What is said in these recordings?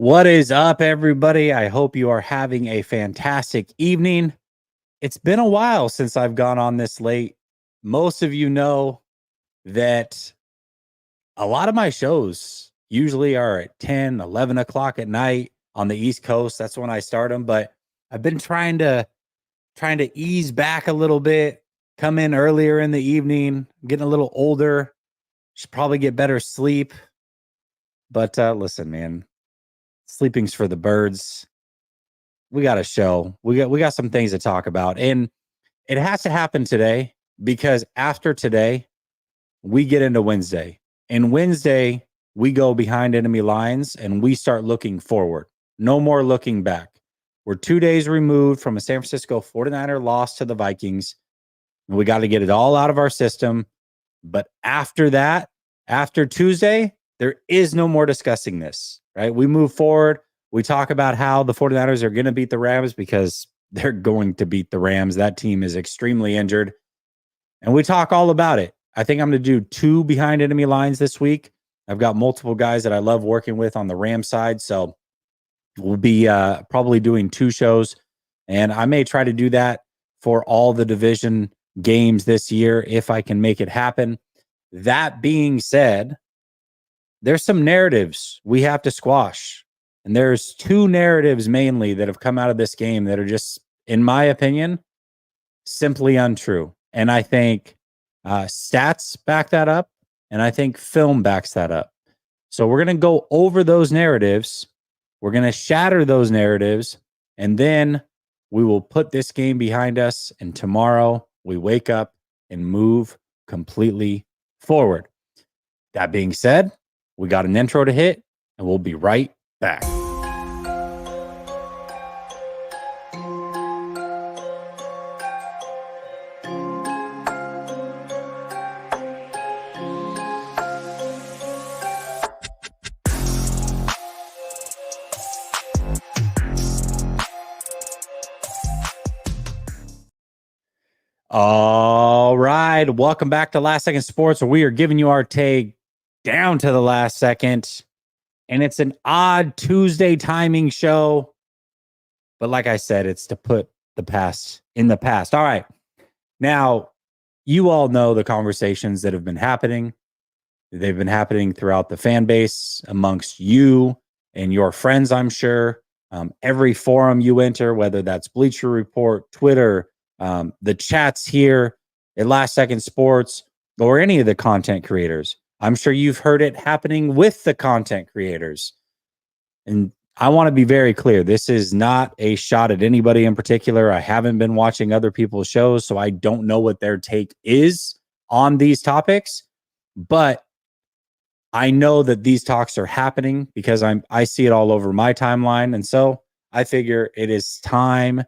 What is up, everybody? I hope you are having a fantastic evening. It's been a while since I've gone on this late. Most of you know that a lot of my shows usually are at 10, 11 o'clock at night on the East Coast. That's when I start them. But I've been trying to ease back a little bit, come in earlier in the evening, getting a little older. Should probably get better sleep. But listen, man, sleeping's for the birds. We got a show. We got some things to talk about. And it has to happen today because after today, we get into Wednesday. And Wednesday, we go behind enemy lines and we start looking forward. No more looking back. We're 2 days removed from a San Francisco 49er loss to the Vikings. And we got to get it all out of our system. But after that, after Tuesday, there is no more discussing this, right? We move forward. We talk about how the 49ers are going to beat the Rams because they're going to beat the Rams. That team is extremely injured. And we talk all about it. I think I'm going to do 2 behind enemy lines this week. I've got multiple guys that I love working with on the Ram side. So we'll be probably doing 2 shows. And I may try to do that for all the division games this year if I can make it happen. That being said, there's some narratives we have to squash. And there's 2 narratives mainly that have come out of this game that are just, in my opinion, simply untrue. And I think stats back that up. And I think film backs that up. So we're going to go over those narratives. We're going to shatter those narratives. And then we will put this game behind us. And tomorrow we wake up and move completely forward. That being said, we got an intro to hit and we'll be right back. All right. Welcome back to Last Second Sports, where we are giving you our take down to the last second. And it's an odd Tuesday timing show. But like I said, it's to put the past in the past. All right. Now, you all know the conversations that have been happening. They've been happening throughout the fan base, amongst you and your friends, I'm sure. Every forum you enter, whether that's Bleacher Report, Twitter, the chats here at Last Second Sports, or any of the content creators. I'm sure you've heard it happening with the content creators. And I want to be very clear. This is not a shot at anybody in particular. I haven't been watching other people's shows, so I don't know what their take is on these topics. But I know that these talks are happening because I see it all over my timeline. And so I figure it is time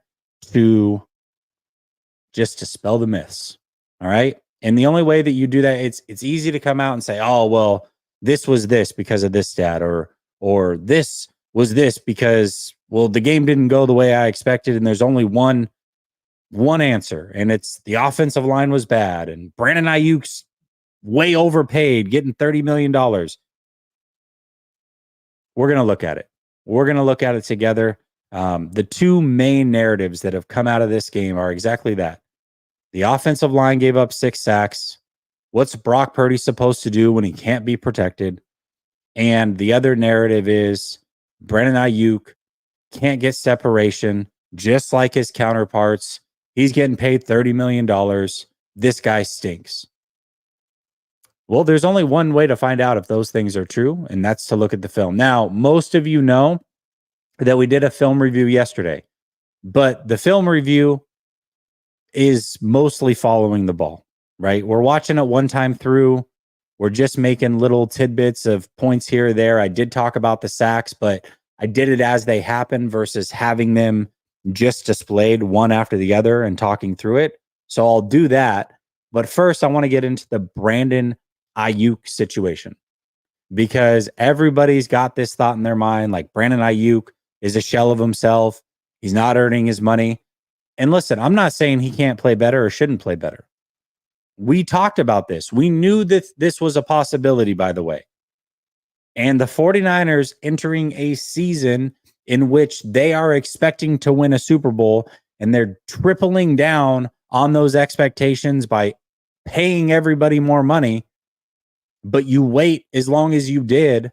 to just dispel the myths. All right. And the only way that you do that, it's easy to come out and say, oh, well, this was this because of this stat, or this was this because, well, the game didn't go the way I expected. And there's only one answer. And it's the offensive line was bad. And Brandon Aiyuk's way overpaid, getting $30 million. We're going to look at it. We're going to look at it together. The 2 main narratives that have come out of this game are exactly that. The offensive line gave up 6 sacks. What's Brock Purdy supposed to do when he can't be protected? And the other narrative is Brandon Aiyuk can't get separation, just like his counterparts. He's getting paid $30 million. This guy stinks. Well, there's only one way to find out if those things are true, and that's to look at the film. Now, most of you know that we did a film review yesterday, but the film review is mostly following the ball, right? We're watching it one time through. We're just making little tidbits of points here or there. I did talk about the sacks, but I did it as they happen versus having them just displayed one after the other and talking through it. So I'll do that. But first, I want to get into the Brandon Aiyuk situation because everybody's got this thought in their mind, like Brandon Aiyuk is a shell of himself. He's not earning his money. And listen, I'm not saying he can't play better or shouldn't play better. We talked about this. We knew that this was a possibility, by the way. And the 49ers entering a season in which they are expecting to win a Super Bowl, and they're tripling down on those expectations by paying everybody more money. But you wait as long as you did,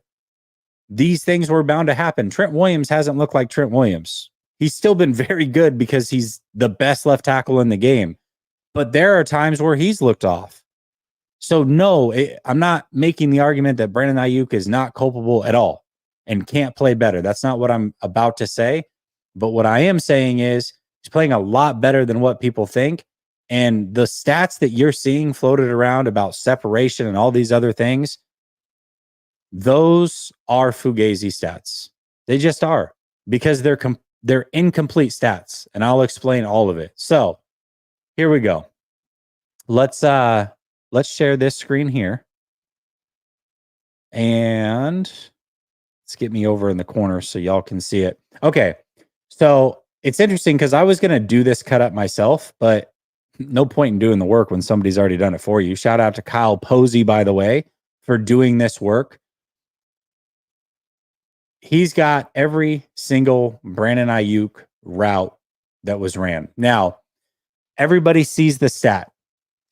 these things were bound to happen. Trent Williams hasn't looked like Trent Williams. He's still been very good because he's the best left tackle in the game. But there are times where he's looked off. So no, I'm not making the argument that Brandon Aiyuk is not culpable at all and can't play better. That's not what I'm about to say. But what I am saying is he's playing a lot better than what people think. And the stats that you're seeing floated around about separation and all these other things, those are Fugazi stats. They just are, because they're incomplete stats, and I'll explain all of it. So here we go. Let's share this screen here, and let's get me over in the corner so y'all can see it. Okay, so it's interesting because I was going to do this cut up myself, but no point in doing the work when somebody's already done it for you. Shout out to Kyle Posey, by the way, for doing this work. He's got every single Brandon Aiyuk route that was ran. Now, everybody sees the stat.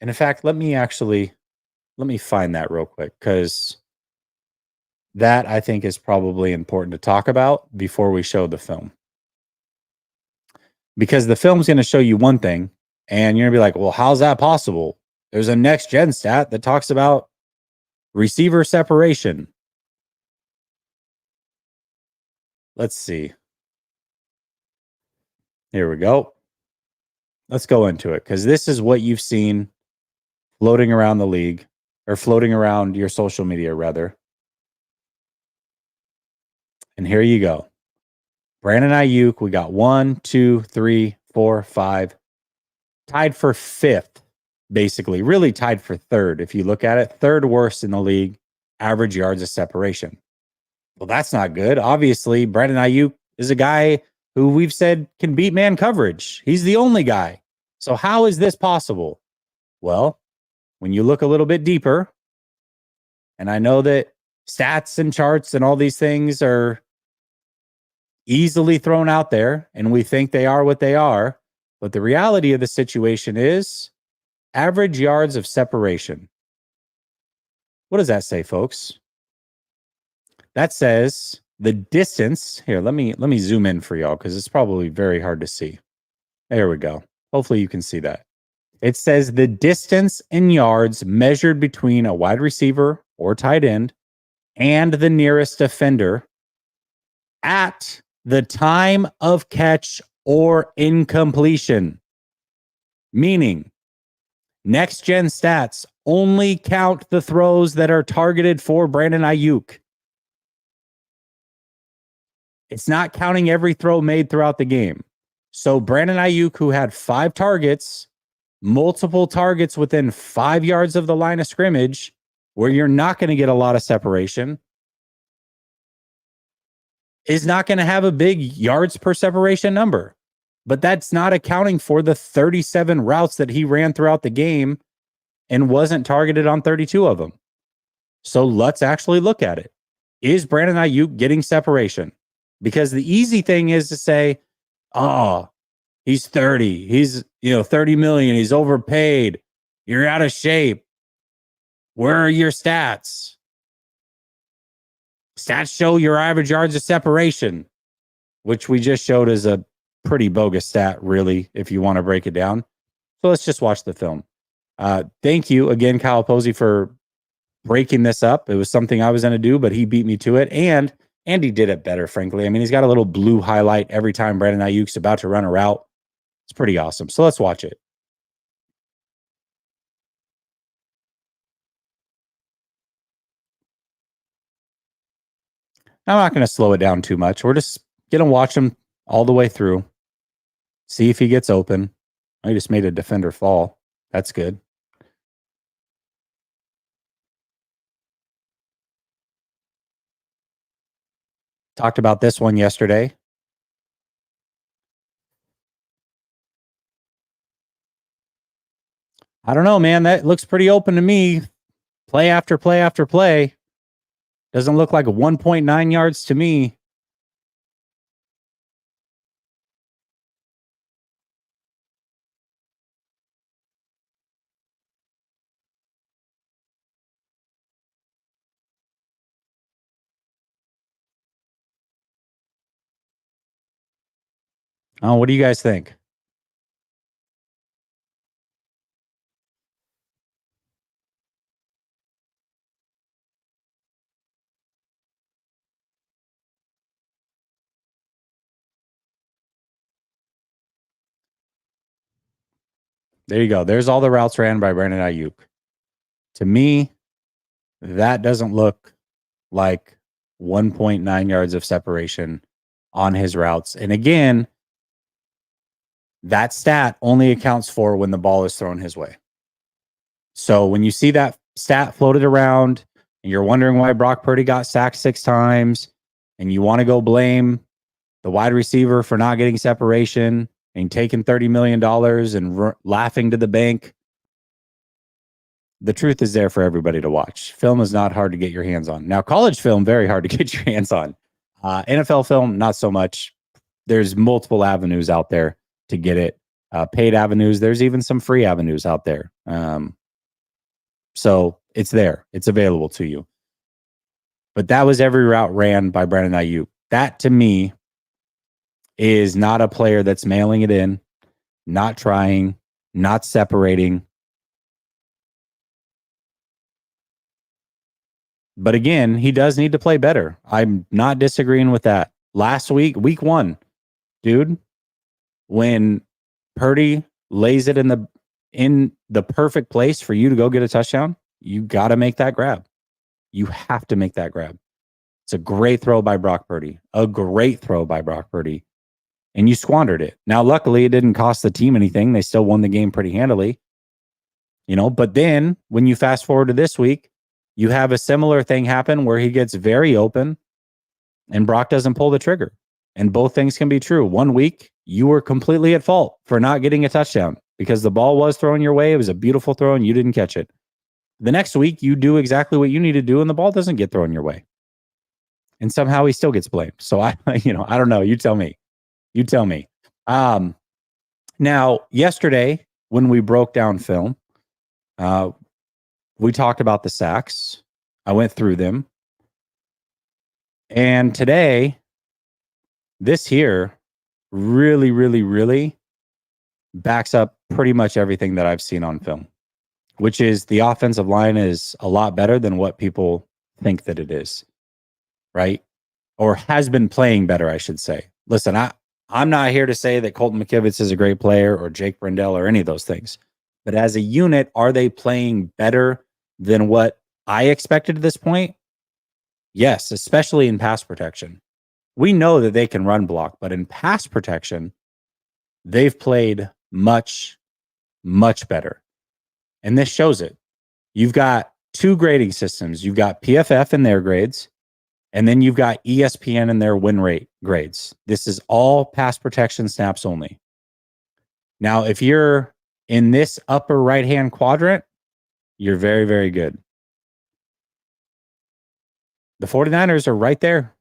And in fact, let me find that real quick, because that I think is probably important to talk about before we show the film. Because the film's going to show you one thing, and you're going to be like, well, how's that possible? There's a next gen stat that talks about receiver separation. Let's see. Here we go. Let's go into it, because this is what you've seen floating around the league, or floating around your social media, rather. And here you go. Brandon Aiyuk, we got 1, 2, 3, 4, 5. Tied for 5th, basically. Really tied for 3rd, if you look at it. 3rd worst in the league, average yards of separation. Well, that's not good. Obviously, Brandon Aiyuk is a guy who we've said can beat man coverage. He's the only guy. So how is this possible? Well, when you look a little bit deeper, and I know that stats and charts and all these things are easily thrown out there, and we think they are what they are, but the reality of the situation is average yards of separation. What does that say, folks? That says the distance. Here, let me zoom in for y'all, because it's probably very hard to see. There we go. Hopefully you can see that. It says the distance in yards measured between a wide receiver or tight end and the nearest defender at the time of catch or incompletion. Meaning, next gen stats only count the throws that are targeted for Brandon Aiyuk. It's not counting every throw made throughout the game. So Brandon Aiyuk, who had 5 targets, multiple targets within 5 yards of the line of scrimmage, where you're not going to get a lot of separation, is not going to have a big yards per separation number. But that's not accounting for the 37 routes that he ran throughout the game and wasn't targeted on 32 of them. So let's actually look at it. Is Brandon Aiyuk getting separation? Because the easy thing is to say, oh, he's 30. He's, 30 million. He's overpaid. You're out of shape. Where are your stats? Stats show your average yards of separation, which we just showed as a pretty bogus stat, really, if you want to break it down. So let's just watch the film. Thank you again, Kyle Posey, for breaking this up. It was something I was going to do, but he beat me to it. And Andy did it better, frankly. I mean, he's got a little blue highlight every time Brandon Aiyuk's about to run a route. It's pretty awesome. So let's watch it. I'm not going to slow it down too much. We're just going to watch him all the way through. See if he gets open. I just made a defender fall. That's good. Talked about this one yesterday. I don't know, man. That looks pretty open to me. Play after play after play. Doesn't look like 1.9 yards to me. Oh, what do you guys think? There you go. There's all the routes ran by Brandon Aiyuk. To me, that doesn't look like 1.9 yards of separation on his routes. And again, that stat only accounts for when the ball is thrown his way. So when you see that stat floated around and you're wondering why Brock Purdy got sacked 6 times and you want to go blame the wide receiver for not getting separation and taking $30 million and laughing to the bank, the truth is there for everybody to watch. Film is not hard to get your hands on. Now, college film, very hard to get your hands on. NFL film, not so much. There's multiple avenues out there to get it. Paid avenues. There's even some free avenues out there. So it's there. It's available to you. But that was every route ran by Brandon Aiyuk. That to me is not a player that's mailing it in, not trying, not separating. But again, he does need to play better. I'm not disagreeing with that. Last week, week 1, dude, when Purdy lays it in the perfect place for you to go get a touchdown, you got to make that grab. You have to make that grab. It's a great throw by Brock Purdy. A great throw by Brock Purdy. And you squandered it. Now, luckily, it didn't cost the team anything. They still won the game pretty handily. But then when you fast forward to this week, you have a similar thing happen where he gets very open and Brock doesn't pull the trigger. And both things can be true. One week, you were completely at fault for not getting a touchdown because the ball was thrown your way. It was a beautiful throw and you didn't catch it. The next week, you do exactly what you need to do and the ball doesn't get thrown your way. And somehow he still gets blamed. So I don't know. You tell me. You tell me. Now, yesterday, when we broke down film, we talked about the sacks. I went through them. And today, this here really, really, really backs up pretty much everything that I've seen on film, which is the offensive line is a lot better than what people think that it is, right? Or has been playing better, I should say. Listen, I'm not here to say that Colton McKivitz is a great player or Jake Brendel or any of those things. But as a unit, are they playing better than what I expected at this point? Yes, especially in pass protection. We know that they can run block, but in pass protection, they've played much, much better. And this shows it. You've got 2 grading systems. You've got PFF in their grades, and then you've got ESPN in their win rate grades. This is all pass protection snaps only. Now, if you're in this upper right-hand quadrant, you're very, very good. The 49ers are right there.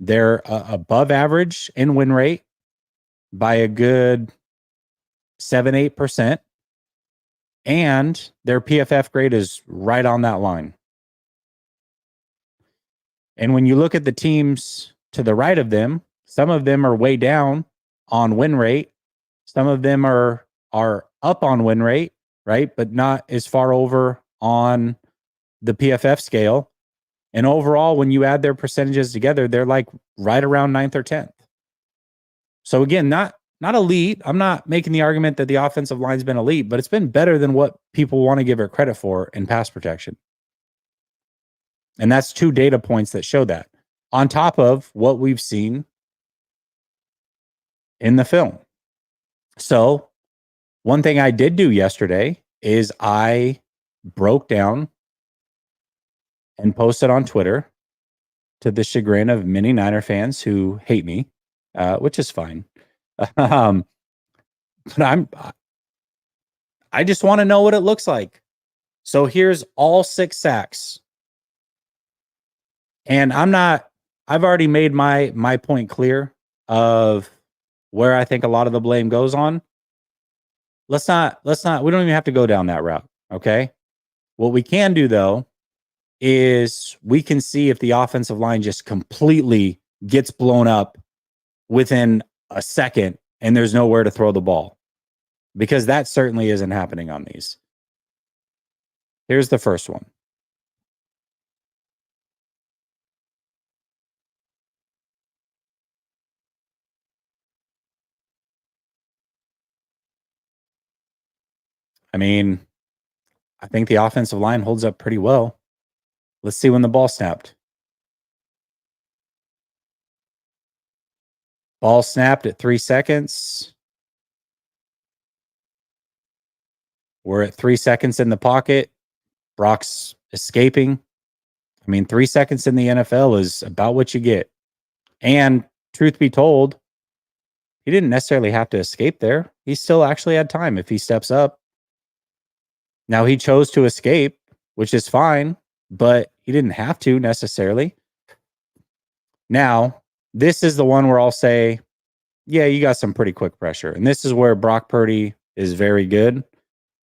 They're above average in win rate by a good 7-8%. And their PFF grade is right on that line. And when you look at the teams to the right of them, some of them are way down on win rate. Some of them are up on win rate, right? But not as far over on the PFF scale. And overall, when you add their percentages together, they're like right around 9th or 10th. So again, not elite. I'm not making the argument that the offensive line's been elite, but it's been better than what people want to give it credit for in pass protection. And that's 2 data points that show that, on top of what we've seen in the film. So one thing I did do yesterday is I broke down and posted on Twitter, to the chagrin of many Niner fans who hate me, which is fine. But I just want to know what it looks like. So here's all 6 sacks And I've already made my point clear of where I think a lot of the blame goes on. Let's not, we don't even have to go down that route. Okay. What we can do though is we can see if the offensive line just completely gets blown up within a second and there's nowhere to throw the ball, because that certainly isn't happening on these. Here's the first one. I mean, I think the offensive line holds up pretty well. Let's see when the ball snapped. Ball snapped at 3 seconds. We're at 3 seconds in the pocket. Brock's escaping. I mean, 3 seconds in the NFL is about what you get. And truth be told, he didn't necessarily have to escape there. He still actually had time if he steps up. Now, he chose to escape, which is fine, but he didn't have to necessarily. Now, this is the one where I'll say, yeah, you got some pretty quick pressure. And this is where Brock Purdy is very good,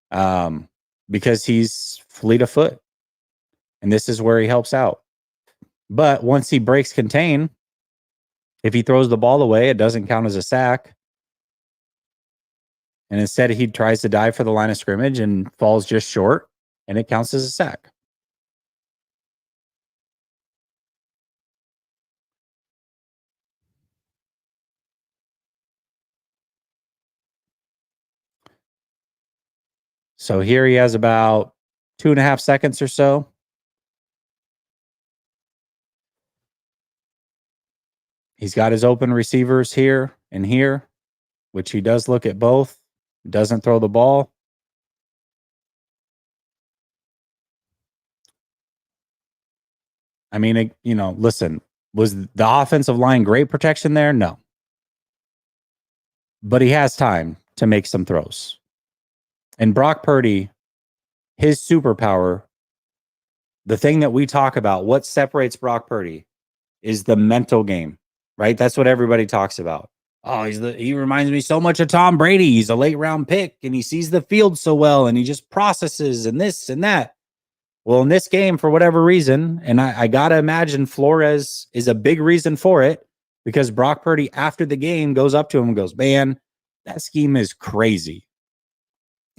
because he's fleet of foot. And this is where he helps out. But once he breaks contain, if he throws the ball away, it doesn't count as a sack. And instead, he tries to dive for the line of scrimmage and falls just short, and it counts as a sack. So here he has about 2.5 seconds or so. He's got his open receivers here and here, which he does look at both. Doesn't throw the ball. I mean, listen, was the offensive line great protection there? No. But he has time to make some throws. And Brock Purdy, his superpower, the thing that we talk about, what separates Brock Purdy is the mental game, right? That's what everybody talks about. Oh, he reminds me so much of Tom Brady. He's a late round pick and he sees the field so well and he just processes and this and that. Well, in this game, for whatever reason, and I got to imagine Flores is a big reason for it, because Brock Purdy, after the game, goes up to him and goes, man, that scheme is crazy.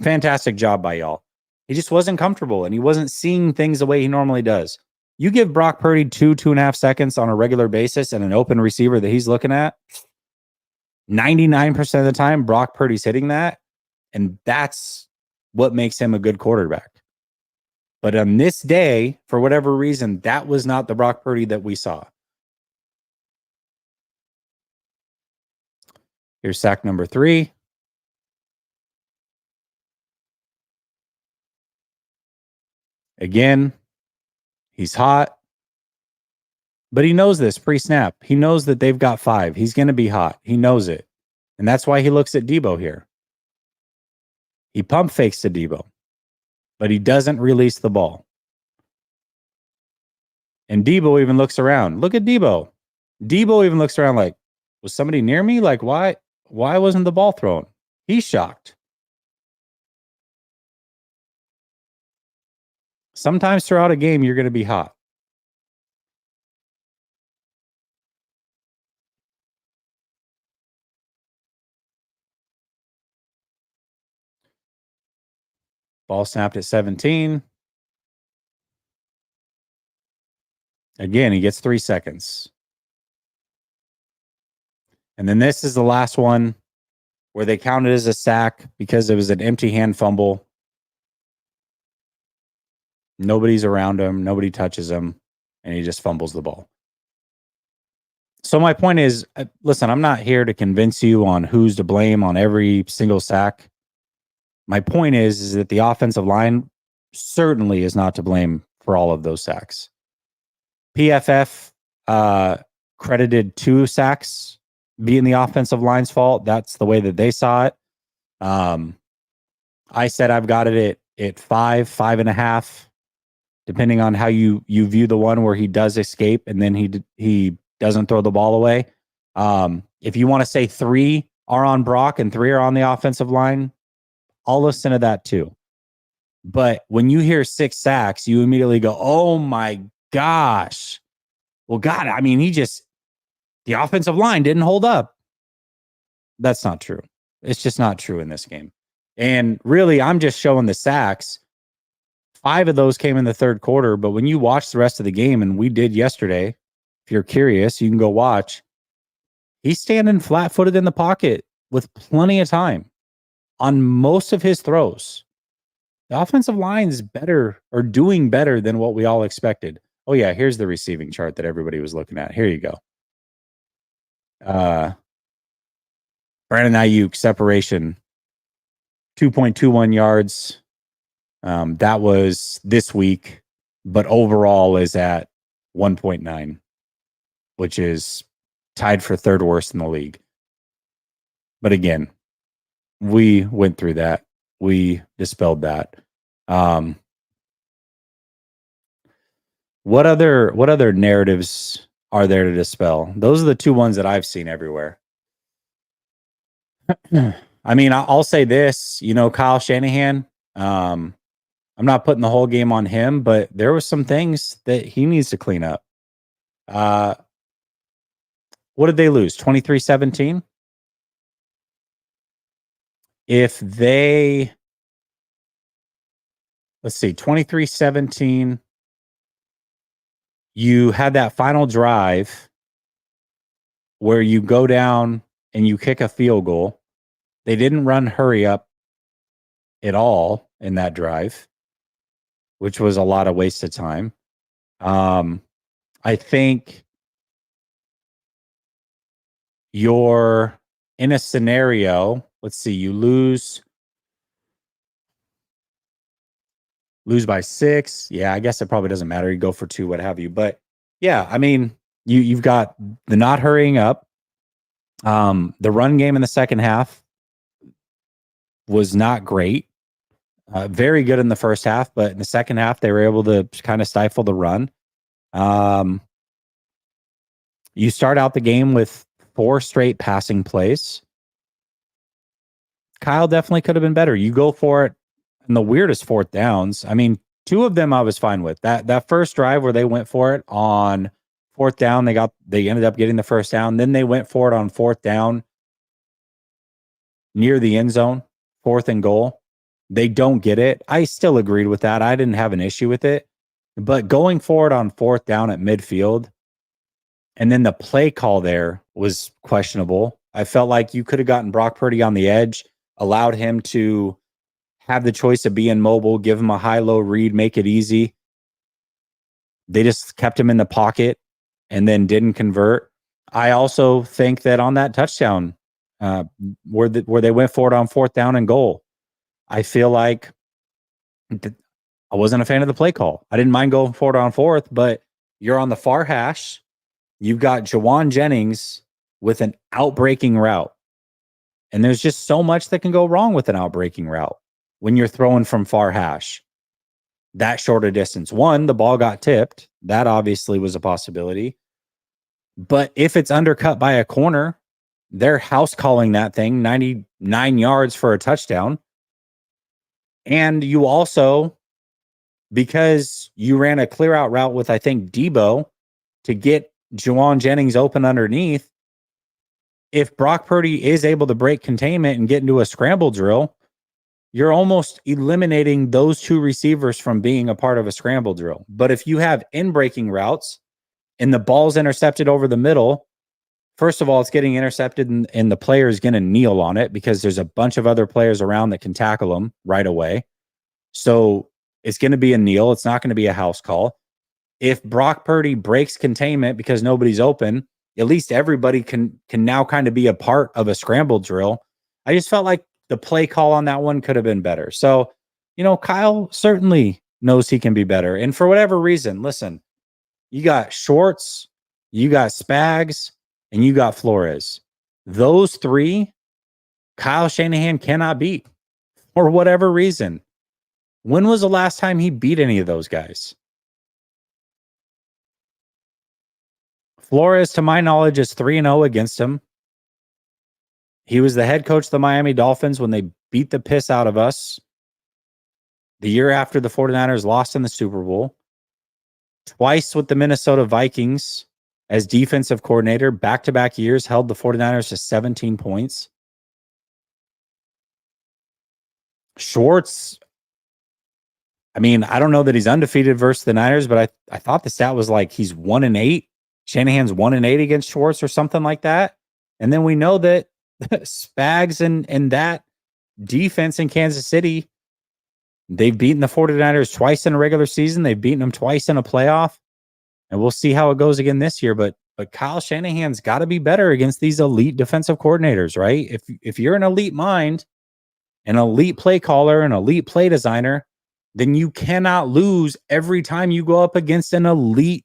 Fantastic job by y'all. He just wasn't comfortable and he wasn't seeing things the way he normally does. You give Brock Purdy 2.5 seconds on a regular basis and an open receiver that he's looking at, 99% of the time, Brock Purdy's hitting that. And that's what makes him a good quarterback. But on this day, for whatever reason, that was not the Brock Purdy that we saw. Here's sack number 3. Again, he's hot. But he knows this pre-snap. He knows that they've got 5. He's going to be hot. He knows it. And that's why he looks at Debo here. He pump fakes to Debo, but he doesn't release the ball. And Debo even looks around. Look at Debo. Debo even looks around like, was somebody near me? Like, why wasn't the ball thrown? He's shocked. Sometimes throughout a game, you're going to be hot. Ball snapped at 17. Again, he gets 3 seconds. And then this is the last one where they counted as a sack because it was an empty hand fumble. Nobody's around him. Nobody touches him. And he just fumbles the ball. So my point is, listen, I'm not here to convince you on who's to blame on every single sack. My point is that the offensive line certainly is not to blame for all of those sacks. PFF credited 2 sacks being the offensive line's fault. That's the way that they saw it. I said I've got it at 5.5. depending on how you view the one where he does escape and then he doesn't throw the ball away. If you want to say 3 are on Brock and 3 are on the offensive line, I'll listen to that too. But when you hear 6 sacks, you immediately go, oh my gosh. Well, God, I mean, the offensive line didn't hold up. That's not true. It's just not true in this game. And really, I'm just showing the sacks. 5 of those came in the third quarter. But when you watch the rest of the game, and we did yesterday, if you're curious, you can go watch. He's standing flat-footed in the pocket with plenty of time on most of his throws. The offensive line is better or doing better than what we all expected. Oh, yeah, here's the receiving chart that everybody was looking at. Here you go. Brandon Aiyuk, separation, 2.21 yards. That was this week, but overall is at 1.9, which is tied for third worst in the league. But again, we went through that. We dispelled that. What other narratives are there to dispel? Those are the 2 ones that I've seen everywhere. I mean, I'll say this, Kyle Shanahan, I'm not putting the whole game on him, but there were some things that he needs to clean up. What did they lose? 23-17? If they, let's see, 23-17, you had that final drive where you go down and you kick a field goal. They didn't run hurry up at all in that drive, which was a lot of wasted time. I think you're in a scenario, let's see, you lose by 6. Yeah, I guess it probably doesn't matter. You go for 2, what have you. But yeah, I mean, you've got the not hurrying up. The run game in the second half was not great. Very good in the first half, but in the second half, they were able to kind of stifle the run. You start out the game with 4 straight passing plays. Kyle definitely could have been better. You go for it in the weirdest 4th downs. I mean, 2 of them I was fine with. That first drive where they went for it on 4th down, they ended up getting the first down. Then they went for it on 4th down near the end zone, 4th and goal. They don't get it. I still agreed with that. I didn't have an issue with it. But going forward on 4th down at midfield, and then the play call there was questionable. I felt like you could have gotten Brock Purdy on the edge, allowed him to have the choice of being mobile, give him a high-low read, make it easy. They just kept him in the pocket and then didn't convert. I also think that on that touchdown, where they went for it on 4th down and goal, I feel like I wasn't a fan of the play call. I didn't mind going for it on 4th, but you're on the far hash. You've got Jawan Jennings with an outbreaking route. And there's just so much that can go wrong with an outbreaking route when you're throwing from far hash. That shorter distance. One, the ball got tipped. That obviously was a possibility. But if it's undercut by a corner, they're house calling that thing 99 yards for a touchdown. And you also, because you ran a clear out route with, I think, Debo to get Jawan Jennings open underneath, if Brock Purdy is able to break containment and get into a scramble drill, you're almost eliminating those 2 receivers from being a part of a scramble drill. But if you have in-breaking routes and the ball's intercepted over the middle, first of all, it's getting intercepted and the player is going to kneel on it because there's a bunch of other players around that can tackle them right away. So it's going to be a kneel. It's not going to be a house call. If Brock Purdy breaks containment because nobody's open, at least everybody can now kind of be a part of a scramble drill. I just felt like the play call on that one could have been better. So, Kyle certainly knows he can be better. And for whatever reason, listen, you got Schwartz, you got Spags, and you got Flores. Those 3, Kyle Shanahan cannot beat for whatever reason. When was the last time he beat any of those guys? Flores, to my knowledge, is 3-0 against him. He was the head coach of the Miami Dolphins when they beat the piss out of us the year after the 49ers lost in the Super Bowl. Twice with the Minnesota Vikings as defensive coordinator, back-to-back years, held the 49ers to 17 points. Schwartz, I mean, I don't know that he's undefeated versus the Niners, but I thought the stat was like he's 1-8. Shanahan's 1-8 against Schwartz or something like that. And then we know that Spags and that defense in Kansas City, they've beaten the 49ers twice in a regular season. They've beaten them twice in a playoff. And we'll see how it goes again this year. But Kyle Shanahan's got to be better against these elite defensive coordinators, right? If you're an elite mind, an elite play caller, an elite play designer, then you cannot lose every time you go up against an elite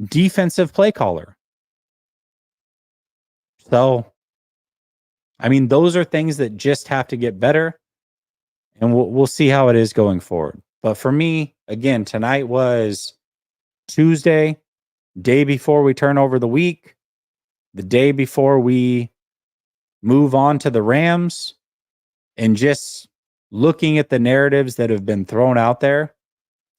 defensive play caller. So, I mean, those are things that just have to get better, and we'll see how it is going forward. But for me, again, tonight was Tuesday, day before we turn over the week, the day before we move on to the Rams, and just looking at the narratives that have been thrown out there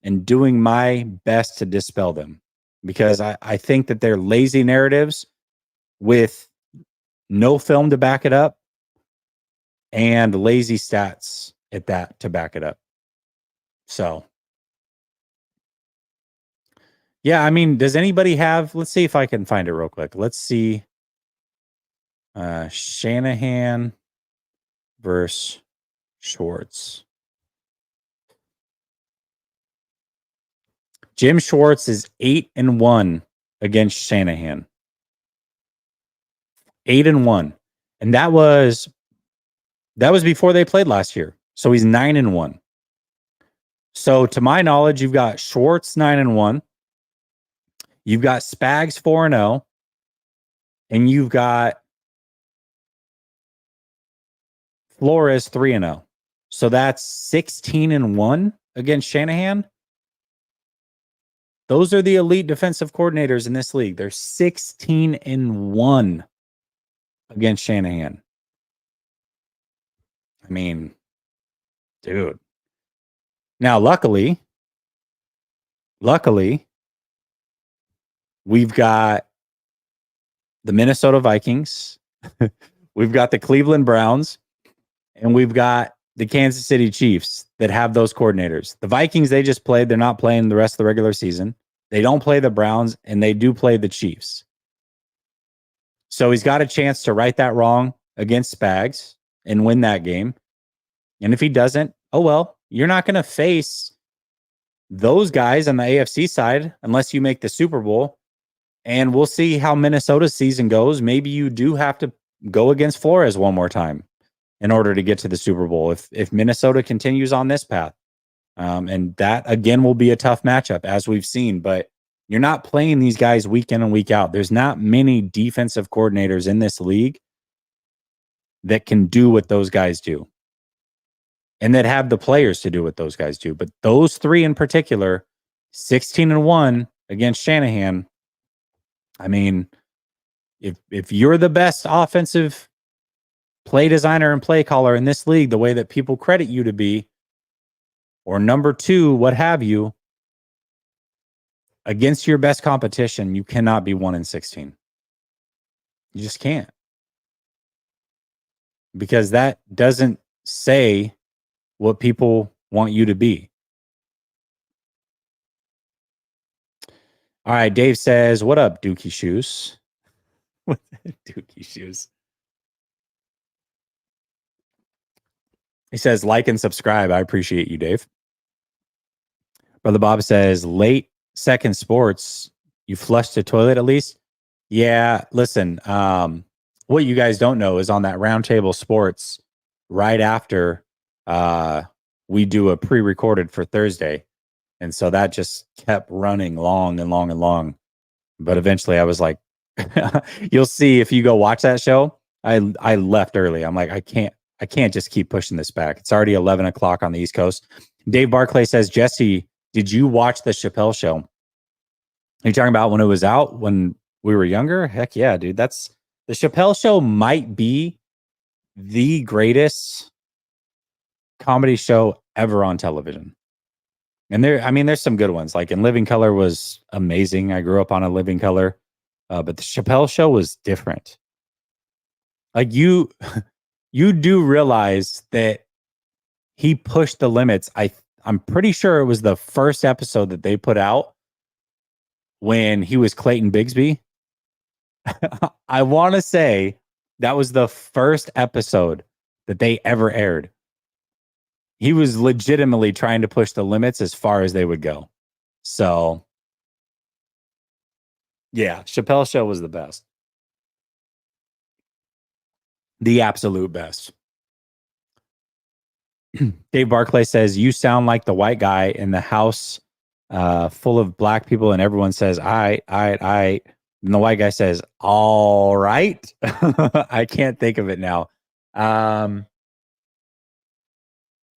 and doing my best to dispel them. Because I think that they're lazy narratives with no film to back it up and lazy stats at that to back it up. So, yeah, I mean, does anybody have, let's see if I can find it real quick. Let's see. Shanahan versus Schwartz. Jim Schwartz is 8-1 against Shanahan. 8-1. And that was before they played last year. So he's 9-1. So to my knowledge, you've got Schwartz 9-1. You've got Spags 4-0. And you've got Flores 3-0. So that's 16-1 against Shanahan. Those are the elite defensive coordinators in this league. They're 16-1 against Shanahan. I mean, dude. Now, luckily, we've got the Minnesota Vikings, we've got the Cleveland Browns, and we've got the Kansas City Chiefs that have those coordinators. The Vikings, they just played. They're not playing the rest of the regular season. They don't play the Browns, and they do play the Chiefs. So he's got a chance to right that wrong against Spags and win that game. And if he doesn't, oh well, you're not going to face those guys on the AFC side unless you make the Super Bowl. And we'll see how Minnesota's season goes. Maybe you do have to go against Flores one more time in order to get to the Super Bowl if Minnesota continues on this path. And that, again, will be a tough matchup, as we've seen. But you're not playing these guys week in and week out. There's not many defensive coordinators in this league that can do what those guys do and that have the players to do what those guys do. But those three in particular, 16-1 against Shanahan, I mean, if you're the best offensive play designer and play caller in this league, the way that people credit you to be, or number two, what have you, against your best competition, you cannot be 1-16. You just can't. Because that doesn't say what people want you to be. All right, Dave says, what up, Dookie Shoes? Dookie Shoes. He says, like and subscribe. I appreciate you, Dave. Brother Bob says, late second sports, you flushed the toilet at least? Yeah, listen, what you guys don't know is on that Roundtable Sports, right after we do a pre-recorded for Thursday. And so that just kept running long and long and long. But eventually I was like, you'll see if you go watch that show. I left early. I'm like, I can't just keep pushing this back. It's already 11 o'clock on the East Coast. Dave Barclay says, Jesse, did you watch the Chappelle show? Are you talking about when it was out, when we were younger? Heck yeah, dude. That's the Chappelle Show might be the greatest comedy show ever on television. And there's some good ones. Like In Living Color was amazing. I grew up on A Living Color, but the Chappelle Show was different. Like you do realize that he pushed the limits. I'm pretty sure it was the first episode that they put out when he was Clayton Bigsby. I want to say that was the first episode that they ever aired. He was legitimately trying to push the limits as far as they would go. So, yeah, Chappelle Show was the best. The absolute best. Dave Barclay says, you sound like the white guy in the house full of black people, and everyone says, I. And the white guy says, all right. I can't think of it now.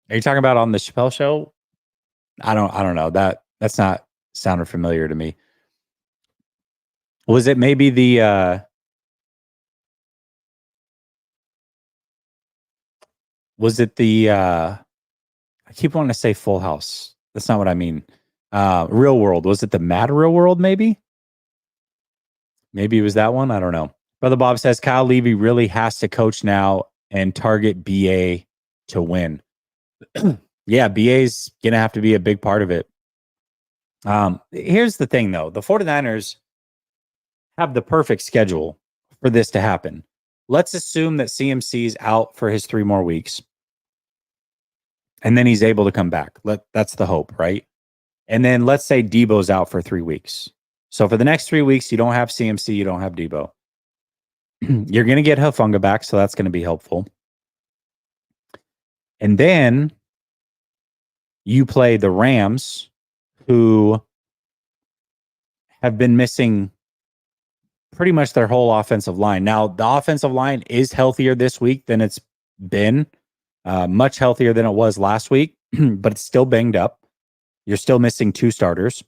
Are you talking about on the Chappelle Show? I don't know. That's not sounded familiar to me. Was it maybe was it the I keep wanting to say Full House. That's not what I mean. Real World. Was it the Mad Real World, maybe? Maybe it was that one. I don't know. Brother Bob says Kyle Levy really has to coach now and target BA to win. Yeah, BA's going to have to be a big part of it. Here's the thing, though. The 49ers have the perfect schedule for this to happen. Let's assume that CMC's out for his 3 more weeks. And then he's able to come back. That's the hope, right? And then let's say Debo's out for 3 weeks. So for the next 3 weeks, you don't have CMC, you don't have Debo. You're going to get Hufanga back, so that's going to be helpful. And then you play the Rams, who have been missing pretty much their whole offensive line. Now, the offensive line is healthier this week than it's been, much healthier than it was last week, but it's still banged up. You're still missing 2 starters.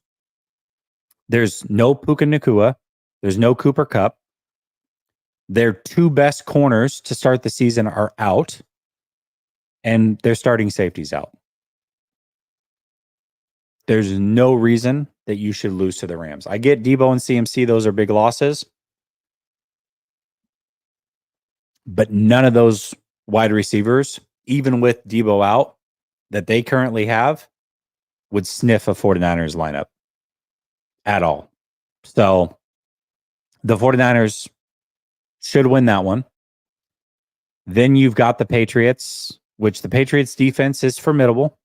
There's no Puka Nacua. There's no Cooper Kupp. Their 2 best corners to start the season are out, and their starting safety's out. There's no reason that you should lose to the Rams. I get Debo and CMC. Those are big losses. But none of those wide receivers, even with Debo out, that they currently have, would sniff a 49ers lineup at all. So the 49ers should win that one. Then you've got the Patriots, which the Patriots defense is formidable,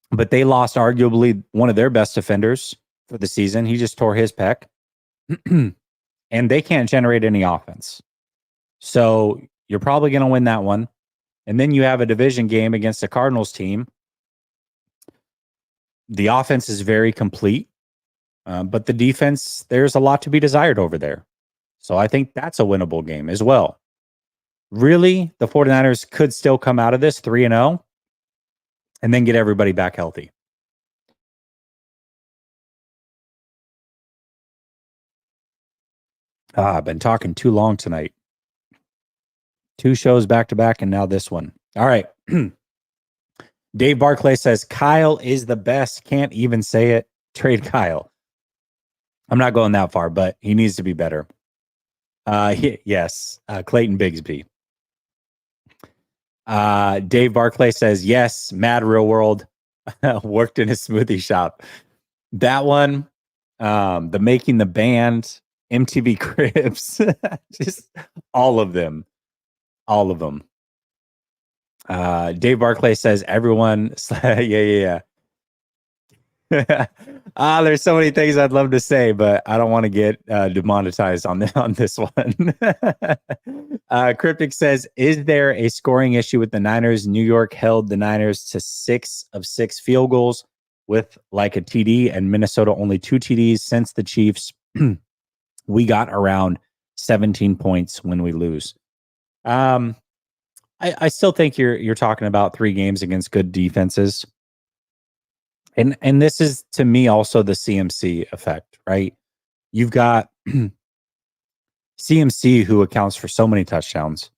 but they lost arguably one of their best defenders for the season. He just tore his pec, and they can't generate any offense. So you're probably going to win that one. And then you have a division game against the Cardinals team. The offense is very complete, but the defense, there's a lot to be desired over there. So I think that's a winnable game as well. Really, the 49ers could still come out of this 3-0 and then get everybody back healthy. I've been talking too long tonight. 2 shows back to back, and now this one. All right. Dave Barclay says, Kyle is the best. Can't even say it. Trade Kyle. I'm not going that far, but he needs to be better. Yes. Clayton Bigsby. Dave Barclay says, yes, Mad Real World. Worked in a smoothie shop. That one, the Making the Band, MTV Cribs, just all of them. All of them. Dave Barclay says everyone. Yeah. There's so many things I'd love to say, but I don't want to get demonetized on this one. Cryptic says, is there a scoring issue with the Niners? New York held the Niners to 6 of 6 field goals with like a TD, and Minnesota only 2 TDs since the Chiefs. We got around 17 points when we lose. I still think you're talking about 3 games against good defenses. And this is, to me, also the CMC effect, right? You've got CMC, who accounts for so many touchdowns.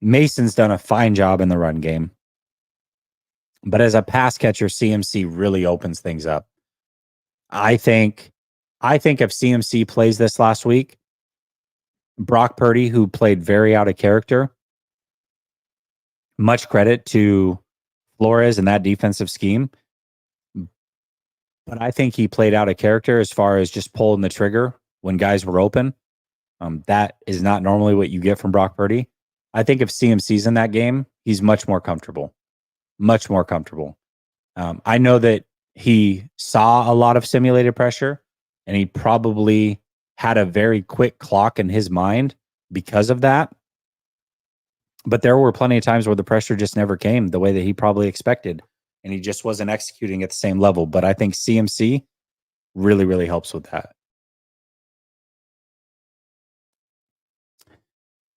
Mason's done a fine job in the run game. But as a pass catcher, CMC really opens things up. I think if CMC plays this last week, Brock Purdy, who played very out of character, much credit to Flores and that defensive scheme. But I think he played out of character as far as just pulling the trigger when guys were open. That is not normally what you get from Brock Purdy. I think if CMC's in that game, he's much more comfortable. Much more comfortable. I know that he saw a lot of simulated pressure, and he probably had a very quick clock in his mind because of that. But there were plenty of times where the pressure just never came the way that he probably expected, and he just wasn't executing at the same level. But I think CMC really, really helps with that.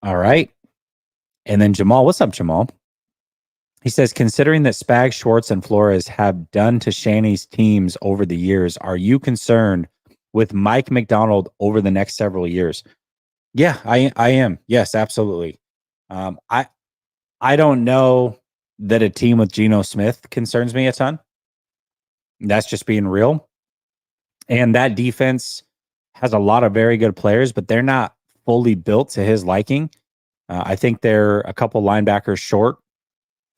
All right. And then Jamal, what's up, Jamal? He says, considering that Spags, Schwartz, and Flores have done to Shanny's teams over the years, are you concerned with Mike McDonald over the next several years? Yeah, I am. Yes, absolutely. I don't know that a team with Geno Smith concerns me a ton. That's just being real. And that defense has a lot of very good players, but they're not fully built to his liking. I think they're a couple linebackers short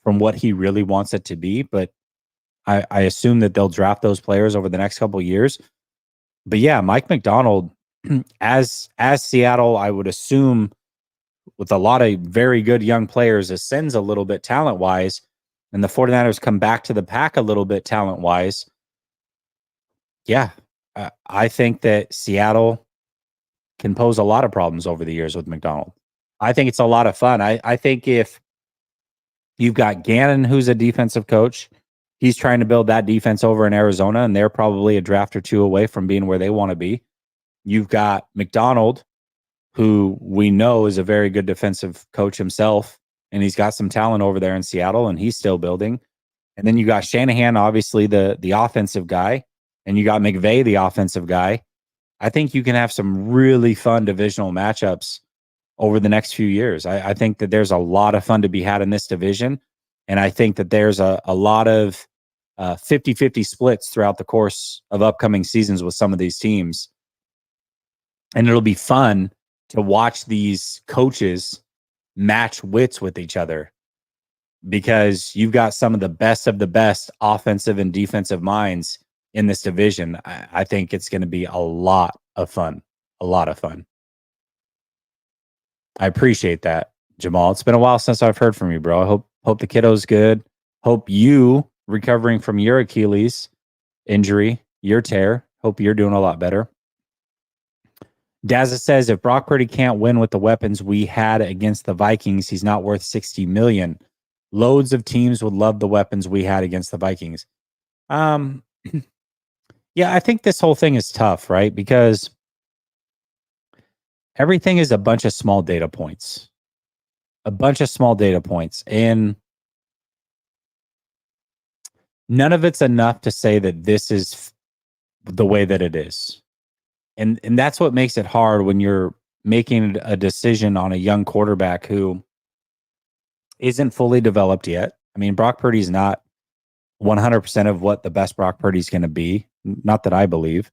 from what he really wants it to be, but I assume that they'll draft those players over the next couple of years. But yeah, Mike McDonald, as Seattle, I would assume with a lot of very good young players, ascends a little bit talent-wise, and the 49ers come back to the pack a little bit talent-wise. Yeah, I think that Seattle can pose a lot of problems over the years with McDonald. I think it's a lot of fun. I think if you've got Gannon, who's a defensive coach, he's trying to build that defense over in Arizona, and they're probably a draft or two away from being where they want to be. You've got McDonald, who we know is a very good defensive coach himself, and he's got some talent over there in Seattle, and he's still building. And then you got Shanahan, obviously the offensive guy, and you got McVay, the offensive guy. I think you can have some really fun divisional matchups over the next few years. I think that there's a lot of fun to be had in this division, and I think that there's a lot of 50-50 splits throughout the course of upcoming seasons with some of these teams. And it'll be fun to watch these coaches match wits with each other, because you've got some of the best offensive and defensive minds in this division. I think it's going to be a lot of fun. A lot of fun. I appreciate that, Jamal. It's been a while since I've heard from you, bro. I hope the kiddo's good. Hope you recovering from your Achilles injury, your tear. Hope you're doing a lot better. Dazza says, if Brock Purdy can't win with the weapons we had against the Vikings, he's not worth $60 million. Loads of teams would love the weapons we had against the Vikings. Yeah, I think this whole thing is tough, right? Because everything is a bunch of small data points. And none of it's enough to say that this is the way that it is. And that's what makes it hard when you're making a decision on a young quarterback who isn't fully developed yet. I mean, Brock Purdy's not 100% of what the best Brock Purdy's going to be. Not that I believe.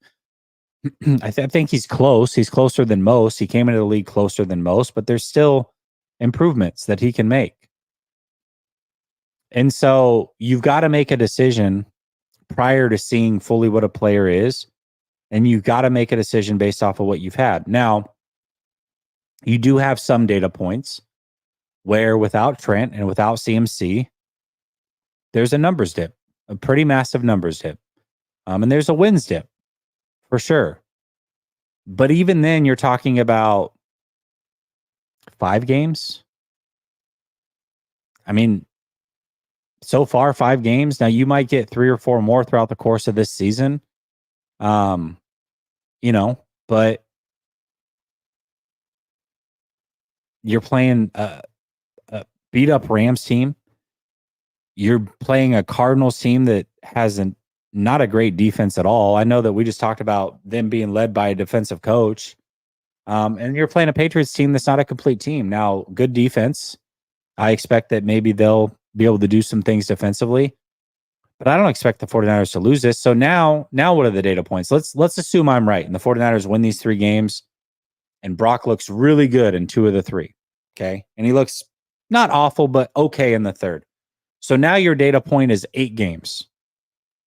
I think he's close. He's closer than most. He came into the league closer than most, but there's still improvements that he can make. And so you've got to make a decision prior to seeing fully what a player is. And you've got to make a decision based off of what you've had. Now, you do have some data points where without Trent and without CMC, there's a numbers dip, a pretty massive numbers dip. And there's a wins dip for sure. But even then, you're talking about 5 games. I mean, so far, 5 games. Now, you might get 3 or 4 more throughout the course of this season. But you're playing a beat up Rams team. You're playing a Cardinals team that has not a great defense at all. I know that we just talked about them being led by a defensive coach. And you're playing a Patriots team that's not a complete team. Now, good defense. I expect that maybe they'll be able to do some things defensively, but I don't expect the 49ers to lose this. So now what are the data points? Let's assume I'm right and the 49ers win these 3 games and Brock looks really good in 2 of the 3. Okay. And he looks not awful, but okay in the 3rd. So now your data point is 8 games.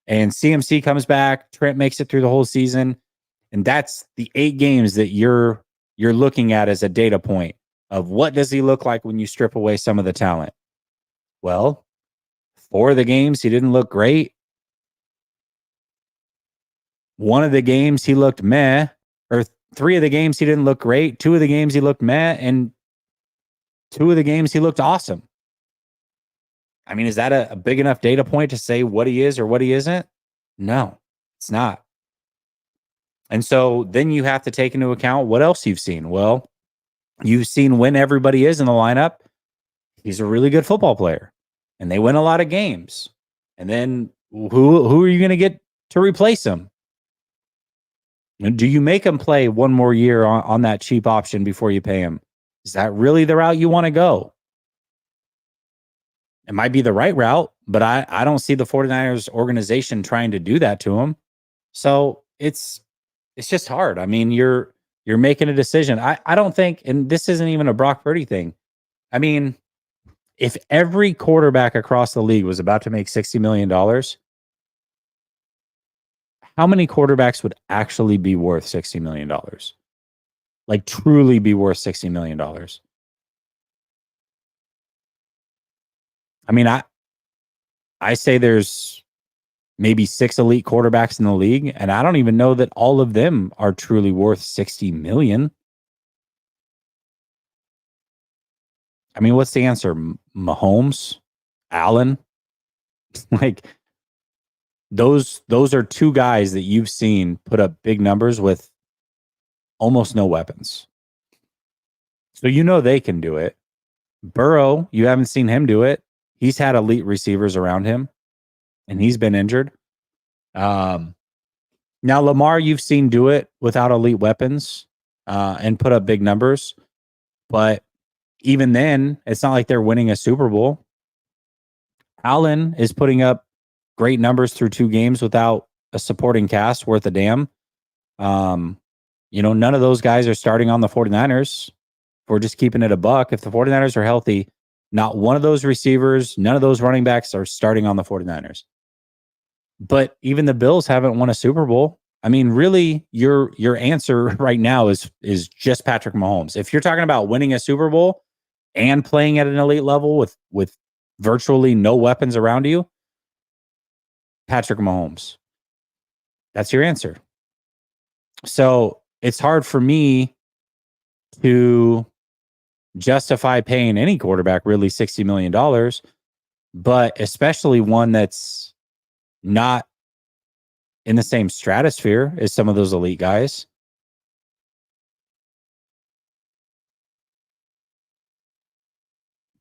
And CMC comes back, Trent makes it through the whole season, and that's the 8 games that you're looking at as a data point of what does he look like when you strip away some of the talent. Well, 4 of the games he didn't look great. 1 of the games he looked meh, or 3 of the games he didn't look great. 2 of the games he looked meh, and 2 of the games he looked awesome. I mean, is that a big enough data point to say what he is or what he isn't? No, it's not. And so then you have to take into account what else you've seen. Well, you've seen when everybody is in the lineup, he's a really good football player and they win a lot of games. And then who are you going to get to replace him? And do you make him play 1 more year on that cheap option before you pay him? Is that really the route you want to go? It might be the right route, but I don't see the 49ers organization trying to do that to him. So it's just hard. I mean, you're making a decision. I don't think, and this isn't even a Brock Purdy thing. I mean, if every quarterback across the league was about to make $60 million, how many quarterbacks would actually be worth $60 million? Like truly be worth $60 million? I mean, I say there's maybe 6 elite quarterbacks in the league, and I don't even know that all of them are truly worth $60 million. I mean, what's the answer? Mahomes, Allen, like those are 2 guys that you've seen put up big numbers with almost no weapons. So you know they can do it. Burrow, you haven't seen him do it. He's had elite receivers around him, and he's been injured. Now Lamar, you've seen do it without elite weapons and put up big numbers, but even then, it's not like they're winning a Super Bowl. Allen is putting up great numbers through 2 games without a supporting cast worth a damn. None of those guys are starting on the 49ers. We're just keeping it a buck. If the 49ers are healthy, not one of those receivers, none of those running backs are starting on the 49ers. But even the Bills haven't won a Super Bowl. I mean, really, your answer right now is just Patrick Mahomes. If you're talking about winning a Super Bowl and playing at an elite level with virtually no weapons around you, Patrick Mahomes. That's your answer. So it's hard for me to justify paying any quarterback really $60 million, but especially one that's not in the same stratosphere as some of those elite guys.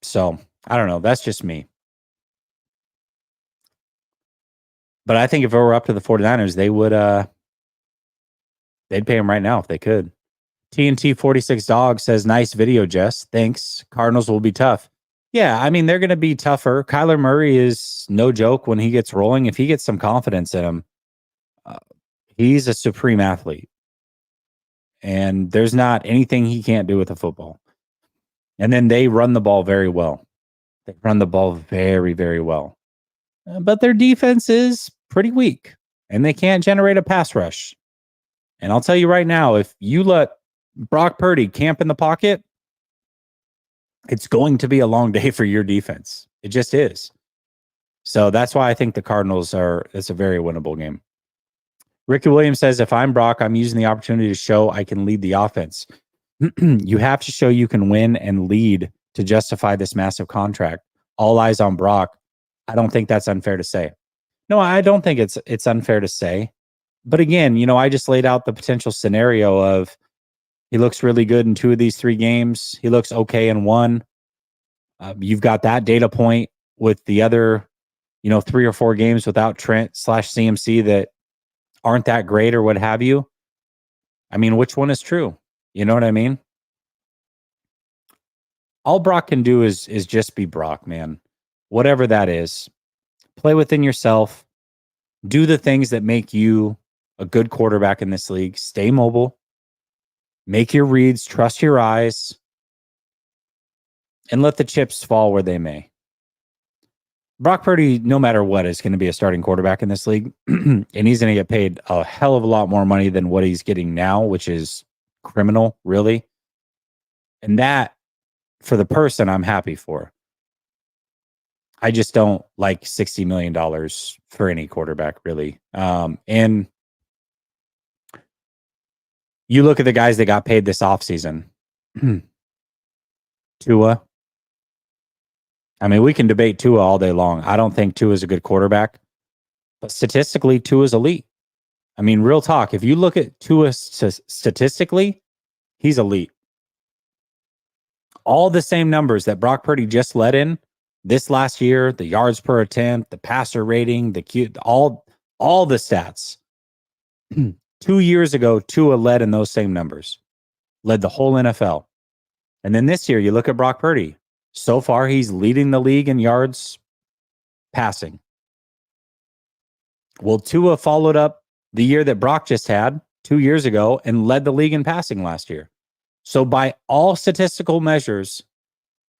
So I don't know. That's just me. But I think if it were up to the 49ers, they would they'd pay him right now if they could. TNT 46 Dog says, nice video, Jess. Thanks. Cardinals will be tough. Yeah, I mean, they're going to be tougher. Kyler Murray is no joke when he gets rolling. If he gets some confidence in him, he's a supreme athlete. And there's not anything he can't do with a football. And then they run the ball very well. They run the ball very, very well. But their defense is pretty weak. And they can't generate a pass rush. And I'll tell you right now, if you let Brock Purdy camp in the pocket, it's going to be a long day for your defense. It just is. So that's why I think the Cardinals it's a very winnable game. Ricky Williams says, if I'm Brock, I'm using the opportunity to show I can lead the offense. You have to show you can win and lead to justify this massive contract. All eyes on Brock. I don't think that's unfair to say. No, I don't think it's unfair to say. But again, I just laid out the potential scenario of he looks really good in 2 of these 3 games. He looks okay in 1. You've got that data point with the other 3 or 4 games without Trent / CMC that aren't that great or what have you. I mean, which one is true? You know what I mean? All Brock can do is just be Brock, man. Whatever that is. Play within yourself. Do the things that make you a good quarterback in this league. Stay mobile. Make your reads. Trust your eyes. And let the chips fall where they may. Brock Purdy, no matter what, is going to be a starting quarterback in this league. And he's going to get paid a hell of a lot more money than what he's getting now, which is criminal, really. And that, for the person, I'm happy for. I just don't like $60 million for any quarterback, really. And you look at the guys that got paid this offseason. Tua. I mean, we can debate Tua all day long. I don't think Tua is a good quarterback. But statistically, Tua is elite. I mean, real talk. If you look at Tua statistically, he's elite. All the same numbers that Brock Purdy just led in this last year, the yards per attempt, the passer rating, all the stats. 2 years ago, Tua led in those same numbers. Led the whole NFL. And then this year, you look at Brock Purdy. So far, he's leading the league in yards passing. Well, Tua followed up the year that Brock just had 2 years ago and led the league in passing last year. So by all statistical measures,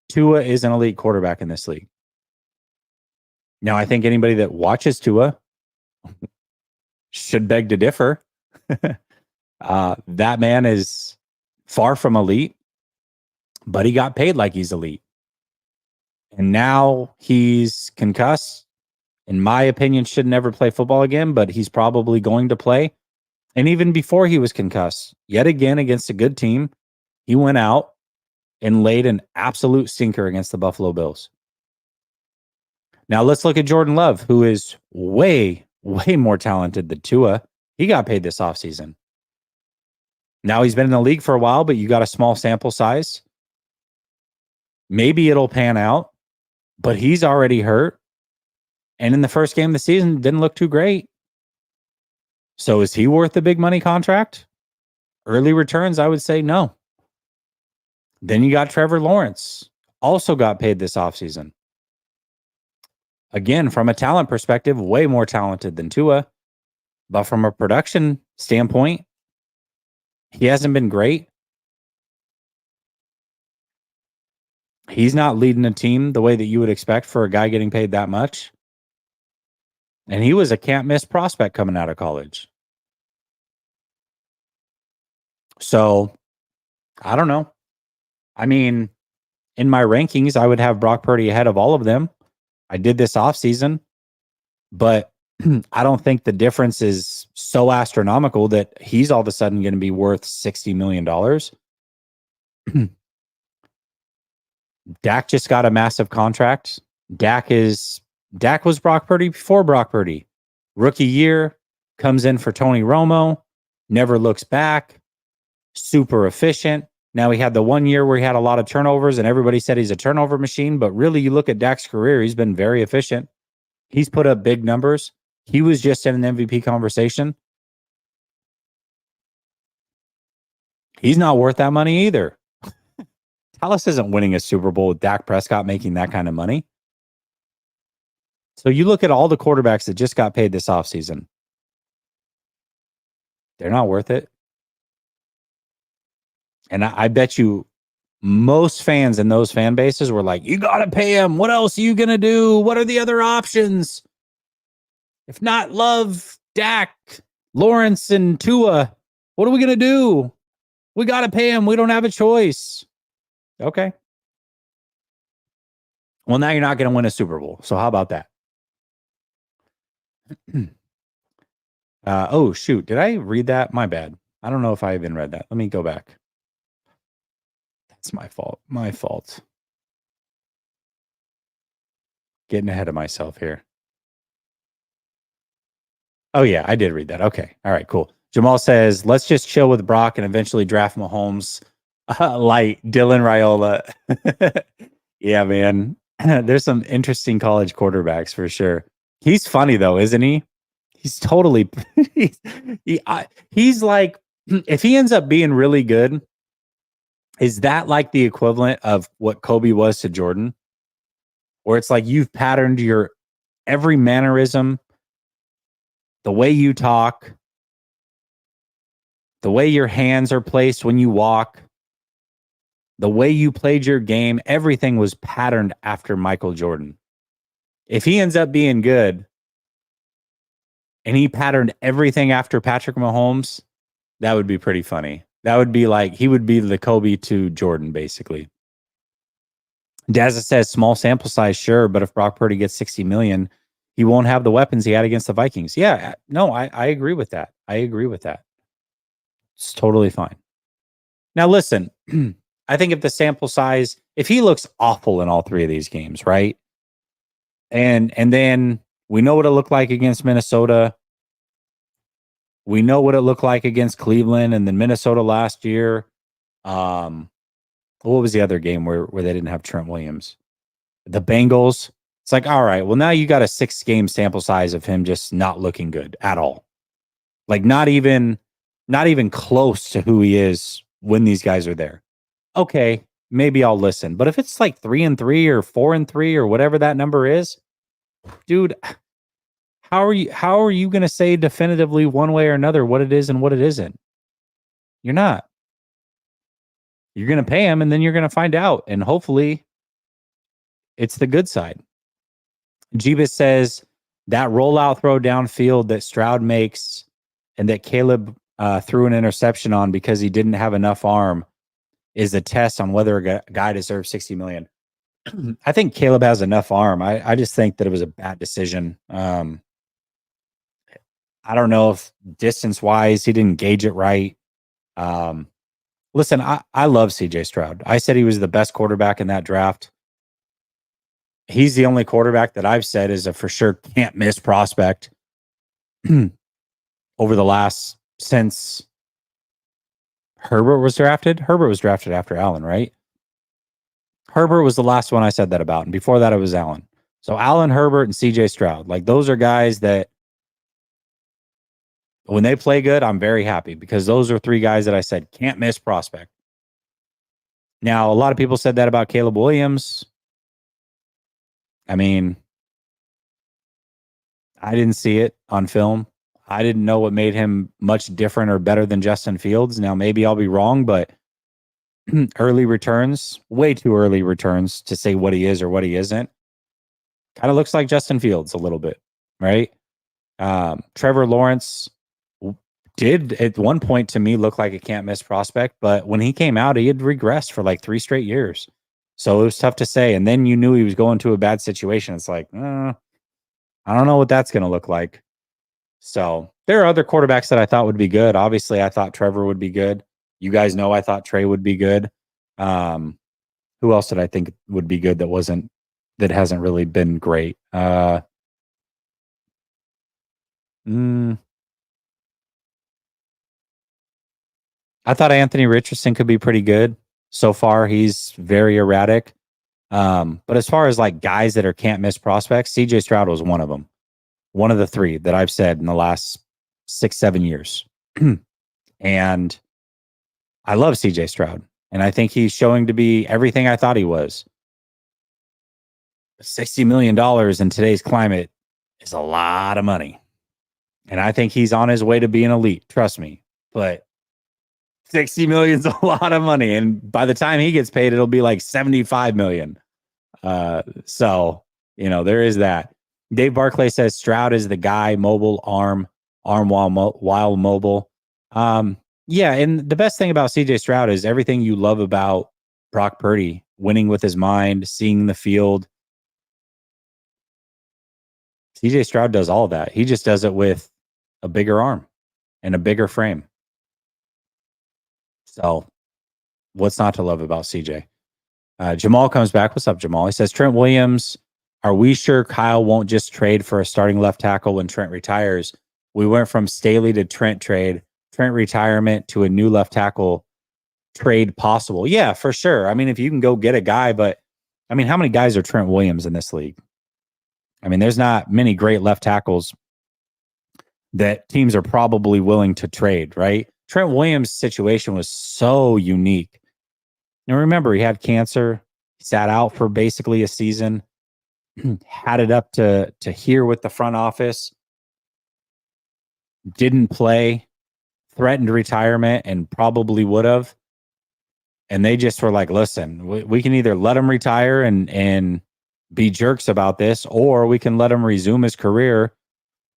Tua is an elite quarterback in this league. Now, I think anybody that watches Tua should beg to differ. That man is far from elite, but he got paid like he's elite. And now he's concussed. In my opinion, should never play football again, but he's probably going to play. And even before he was concussed, yet again against a good team, he went out and laid an absolute stinker against the Buffalo Bills. Now let's look at Jordan Love, who is way, way more talented than Tua. He got paid this offseason. Now he's been in the league for a while, but you got a small sample size. Maybe it'll pan out, but he's already hurt. And in the first game of the season, didn't look too great. So is he worth the big money contract? Early returns, I would say no. Then you got Trevor Lawrence, also got paid this offseason. Again, from a talent perspective, way more talented than Tua. But from a production standpoint, he hasn't been great. He's not leading a team the way that you would expect for a guy getting paid that much. And he was a can't-miss prospect coming out of college. So, I don't know. I mean, in my rankings, I would have Brock Purdy ahead of all of them. I did this offseason, but I don't think the difference is so astronomical that he's all of a sudden going to be worth $60 million. Dak just got a massive contract. Dak was Brock Purdy before Brock Purdy. Rookie year, comes in for Tony Romo, never looks back, super efficient. Now he had the 1 year where he had a lot of turnovers and everybody said he's a turnover machine, but really you look at Dak's career, he's been very efficient. He's put up big numbers. He was just in an MVP conversation. He's not worth that money either. Dallas isn't winning a Super Bowl with Dak Prescott making that kind of money. So you look at all the quarterbacks that just got paid this offseason. They're not worth it. And I bet you most fans in those fan bases were like, you got to pay him. What else are you going to do? What are the other options? If not Love, Dak, Lawrence, and Tua, what are we going to do? We got to pay him. We don't have a choice. Okay. Well, now you're not going to win a Super Bowl. So how about that? Oh, shoot. Did I read that? My bad. I don't know if I even read that. Let me go back. That's my fault. My fault. Getting ahead of myself here. Oh, yeah, I did read that. Okay. All right, cool. Jamal says, let's just chill with Brock and eventually draft Mahomes like Dylan Raiola. Yeah, man. There's some interesting college quarterbacks for sure. He's funny though, isn't he? He's totally he's, he's like if he ends up being really good, is that like the equivalent of what Kobe was to Jordan? Where it's like you've patterned your every mannerism, the way you talk, the way your hands are placed when you walk, the way you played your game, everything was patterned after Michael Jordan. If he ends up being good and he patterned everything after Patrick Mahomes, that would be pretty funny. That would be like he would be the Kobe to Jordan, basically. Dazza says small sample size, sure, but if Brock Purdy gets 60 million, he won't have the weapons he had against the Vikings. Yeah, no, I agree with that. I agree with that. It's totally fine. Now, listen, I think if the sample size, if he looks awful in all three of these games, right? And then we know what it looked like against Minnesota. We know what it looked like against Cleveland and then Minnesota last year. What was the other game where they didn't have Trent Williams? The Bengals. It's like, all right, well, now you got a 6-game sample size of him just not looking good at all. Like not even close to who he is when these guys are there. Okay, maybe I'll listen. But if it's like 3-3 or 4-3 or whatever that number is, dude, how are you going to say definitively one way or another what it is and what it isn't? You're not. You're going to pay him and then you're going to find out. And hopefully it's the good side. Jeebus says that rollout throw downfield that Stroud makes and that Caleb threw an interception on because he didn't have enough arm is a test on whether a guy deserves 60 million. I think Caleb has enough arm. I just think that it was a bad decision. I don't know if distance wise he didn't gauge it right. Listen, I love CJ Stroud. I said he was the best quarterback in that draft. He's the only quarterback that I've said is a for sure can't miss prospect over the last since Herbert was drafted. Herbert was drafted after Allen, right? Herbert was the last one I said that about. And before that, it was Allen. So Allen, Herbert, and CJ Stroud. Like those are guys that when they play good, I'm very happy because those are 3 guys that I said can't miss prospect. Now, a lot of people said that about Caleb Williams. I mean, I didn't see it on film. I didn't know what made him much different or better than Justin Fields. Now, maybe I'll be wrong, but early returns, way too early returns to say what he is or what he isn't. Kind of looks like Justin Fields a little bit, right? Trevor Lawrence did at one point to me look like a can't miss prospect, but when he came out, he had regressed for like 3 straight years. So it was tough to say. And then you knew he was going to a bad situation. It's like, I don't know what that's going to look like. So there are other quarterbacks that I thought would be good. Obviously, I thought Trevor would be good. You guys know I thought Trey would be good. Who else did I think would be good that hasn't really been great? I thought Anthony Richardson could be pretty good. So far, he's very erratic. But as far as like guys that are can't miss prospects, CJ Stroud was one of them. One of the 3 that I've said in the last 6-7 years. And I love CJ Stroud. And I think he's showing to be everything I thought he was. $60 million in today's climate is a lot of money. And I think he's on his way to being elite. Trust me. But 60 million is a lot of money. And by the time he gets paid, it'll be like 75 million. So, there is that. Dave Barclay says Stroud is the guy, mobile arm while mobile. Yeah. And the best thing about CJ Stroud is everything you love about Brock Purdy, winning with his mind, seeing the field. CJ Stroud does all that. He just does it with a bigger arm and a bigger frame. So what's not to love about CJ? Jamal comes back. What's up, Jamal? He says, Trent Williams, are we sure Kyle won't just trade for a starting left tackle when Trent retires? We went from Staley to Trent trade, Trent retirement to a new left tackle trade possible. Yeah, for sure. I mean, if you can go get a guy, but I mean, how many guys are Trent Williams in this league? I mean, there's not many great left tackles that teams are probably willing to trade, right? Trent Williams' situation was so unique. And remember, he had cancer, sat out for basically a season, had it up to here with the front office, didn't play, threatened retirement, and probably would have. And they just were like, listen, we can either let him retire and be jerks about this, or we can let him resume his career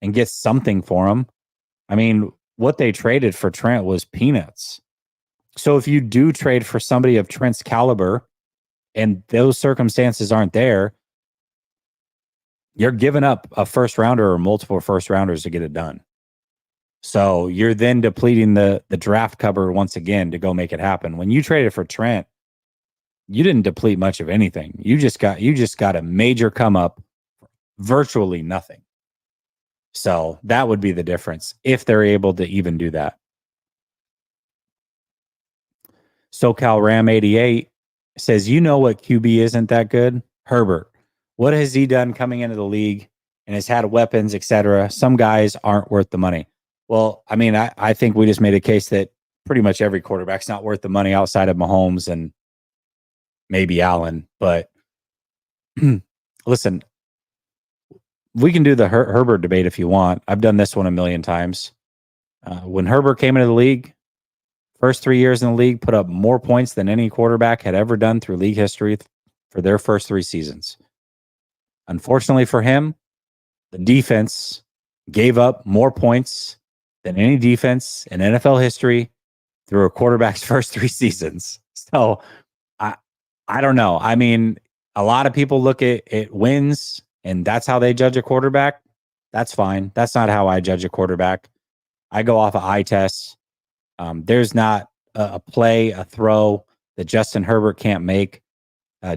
and get something for him. I mean, what they traded for Trent was peanuts. So if you do trade for somebody of Trent's caliber and those circumstances aren't there, you're giving up a first rounder or multiple first rounders to get it done. So you're then depleting the draft cupboard once again to go make it happen. When you traded for Trent, you didn't deplete much of anything. You just got a major come up, virtually nothing. So that would be the difference if they're able to even do that. SoCal Ram 88 says, you know what QB isn't that good? Herbert. What has he done coming into the league and has had weapons, etc.? Some guys aren't worth the money. Well, I mean, I think we just made a case that pretty much every quarterback's not worth the money outside of Mahomes and maybe Allen. But listen, we can do the Herbert debate if you want. I've done this one a million times. When Herbert came into the league, first 3 years in the league, put up more points than any quarterback had ever done through league history for their first 3 seasons. Unfortunately for him, the defense gave up more points than any defense in NFL history through a quarterback's first 3 seasons. So I don't know. I mean, a lot of people look at wins and that's how they judge a quarterback. That's fine. That's not how I judge a quarterback. I go off of eye tests. There's not a play, a throw that Justin Herbert can't make.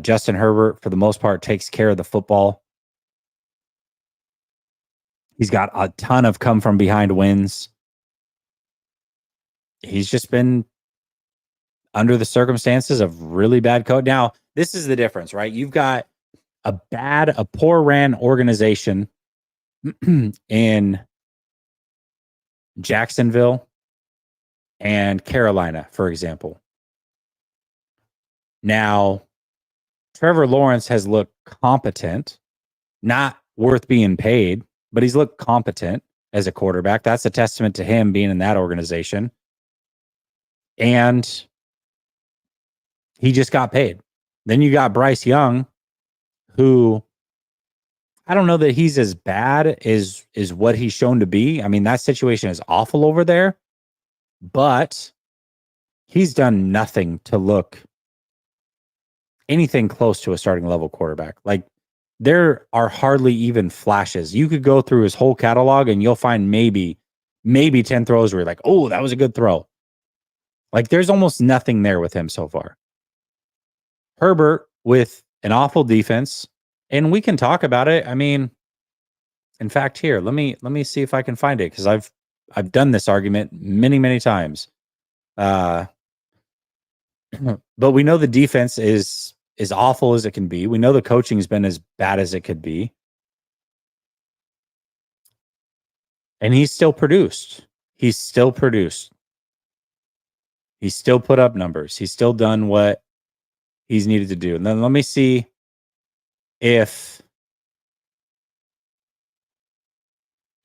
Justin Herbert, for the most part, takes care of the football. He's got a ton of come from behind wins. He's just been under the circumstances of really bad code. Now, this is the difference, right? You've got a poor ran organization in Jacksonville and Carolina, for example. Now, Trevor Lawrence has looked competent, not worth being paid, but he's looked competent as a quarterback. That's a testament to him being in that organization. And he just got paid. Then you got Bryce Young, who I don't know that he's as bad as what he's shown to be. I mean, that situation is awful over there, but he's done nothing to look anything close to a starting level quarterback. Like, there are hardly even flashes. You could go through his whole catalog and you'll find maybe 10 throws where you're like, oh, that was a good throw. Like, there's almost nothing there with him so far. Herbert with an awful defense, and we can talk about it. I mean, in fact, here, let me see if I can find it, because I've done this argument many times. But we know the defense is as awful as it can be. We know the coaching's been as bad as it could be. And he's still produced. He's still produced. He's still put up numbers. He's still done what he's needed to do. And then let me see if,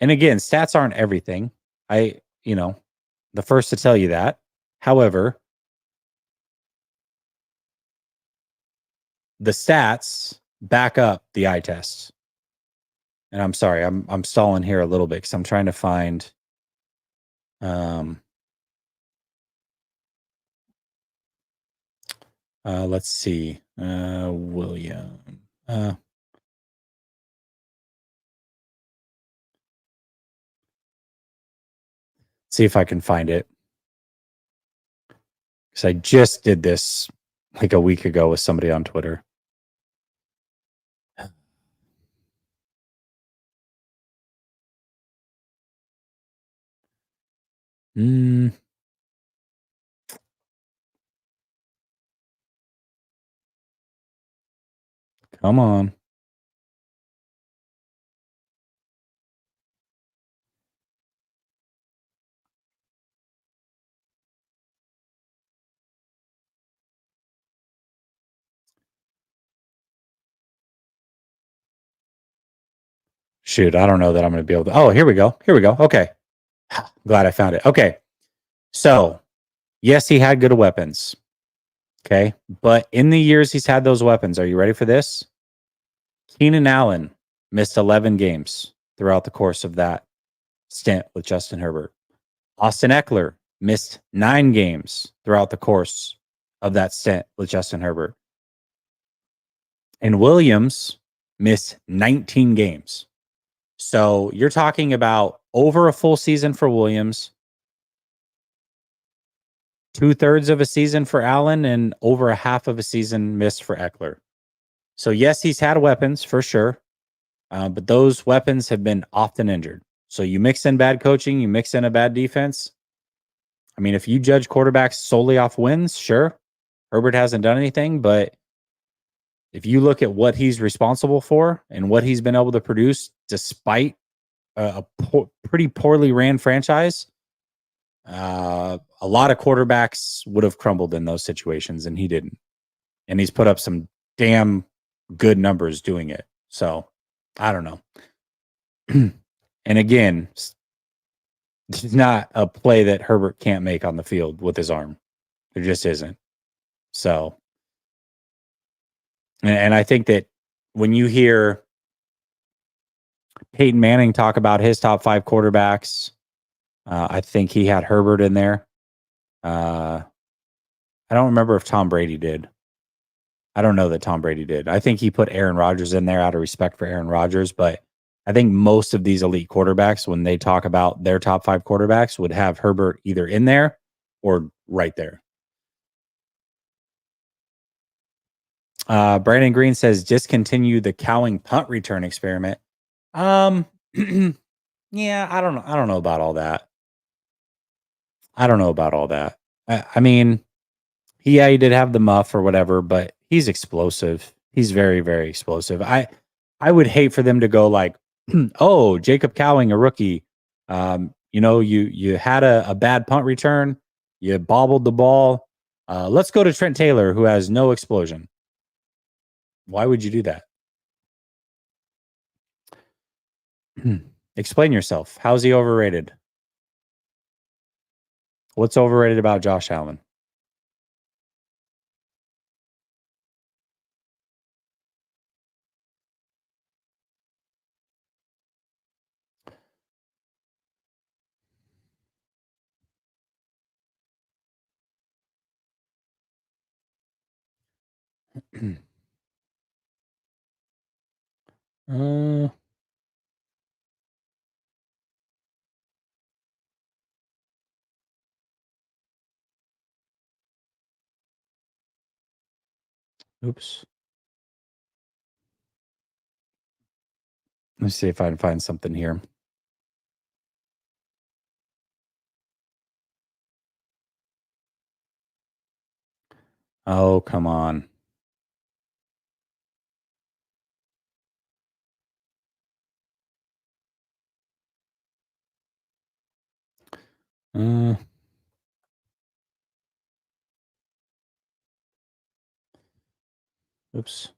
and again, stats aren't everything. The first to tell you that. However, the stats back up the eye tests. And I'm sorry, I'm stalling here a little bit because I'm trying to find let's see. William. See if I can find it. Because I just did this like a week ago with somebody on Twitter. Come on. Shoot, I don't know that I'm going to be able to. Oh, here we go. Here we go. Okay. Glad I found it. Okay. So, yes, he had good weapons. Okay. But in the years he's had those weapons, are you ready for this? Keenan Allen missed 11 games throughout the course of that stint with Justin Herbert. Austin Eckler missed 9 games throughout the course of that stint with Justin Herbert. And Williams missed 19 games. So you're talking about over a full season for Williams, 2/3 of a season for Allen, and over a half of a season missed for Eckler. So yes, he's had weapons for sure, but those weapons have been often injured. So you mix in bad coaching, you mix in a bad defense. I mean, if you judge quarterbacks solely off wins, sure, Herbert hasn't done anything, but if you look at what he's responsible for and what he's been able to produce despite pretty poorly ran franchise, a lot of quarterbacks would have crumbled in those situations, and he didn't. And he's put up some damn good numbers doing it. So I don't know. And again, it's not a play that Herbert can't make on the field with his arm. There just isn't. So, and I think that when you hear Peyton Manning talk about his top 5 quarterbacks, I think he had Herbert in there. I don't remember if Tom Brady did. I don't know that Tom Brady did. I think he put Aaron Rodgers in there out of respect for Aaron Rodgers, but I think most of these elite quarterbacks, when they talk about their top 5 quarterbacks, would have Herbert either in there or right there. Brandon Green says discontinue the cowing punt return experiment. Yeah, I don't know. I don't know about all that. I mean, he did have the muff or whatever, but he's explosive. He's very, very explosive. I would hate for them to go like, oh, Jacob Cowing, a rookie. You had a bad punt return, you bobbled the ball. Let's go to Trent Taylor, who has no explosion. Why would you do that? Explain yourself. How's he overrated? What's overrated about Josh Allen? uh, oops. Let's see if I can find something here. Oh, come on. Uh, oops.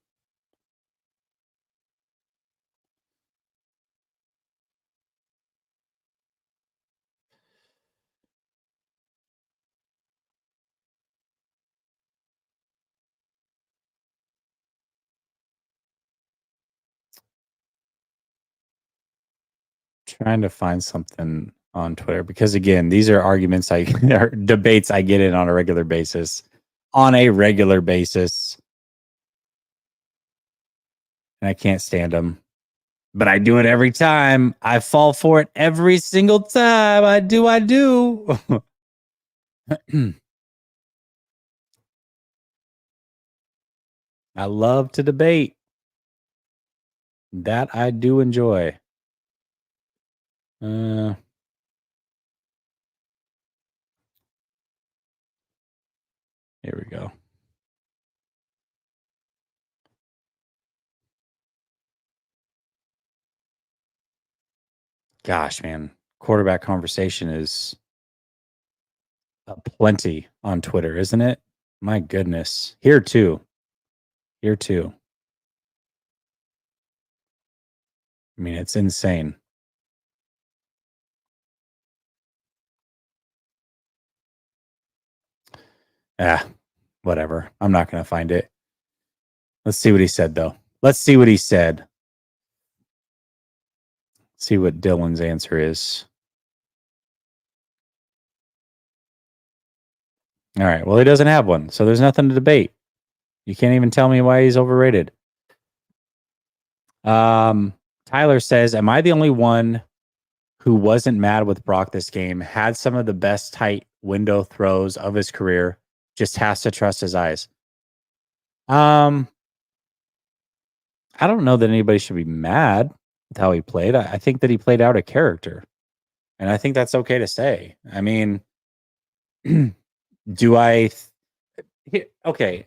Trying to find something on Twitter because again, these are arguments are debates I get in on a regular basis. On a regular basis. And I can't stand them. But I do it every time. I fall for it every single time. I do. I love to debate. That I do enjoy. Here we go. Gosh, man, quarterback conversation is plenty on Twitter, isn't it? My goodness. Here too. Here too. I mean, it's insane. Ah, whatever. I'm not going to find it. Let's see what he said, though. Let's see what he said. See what Dylan's answer is. All right. Well, he doesn't have one, so there's nothing to debate. You can't even tell me why he's overrated. Tyler says, "Am I the only one who wasn't mad with Brock this game? Had some of the best tight window throws of his career. Just has to trust his eyes." I don't know that anybody should be mad with how he played. I think that he played out a character, and I think that's okay to say. I mean, do I? Okay,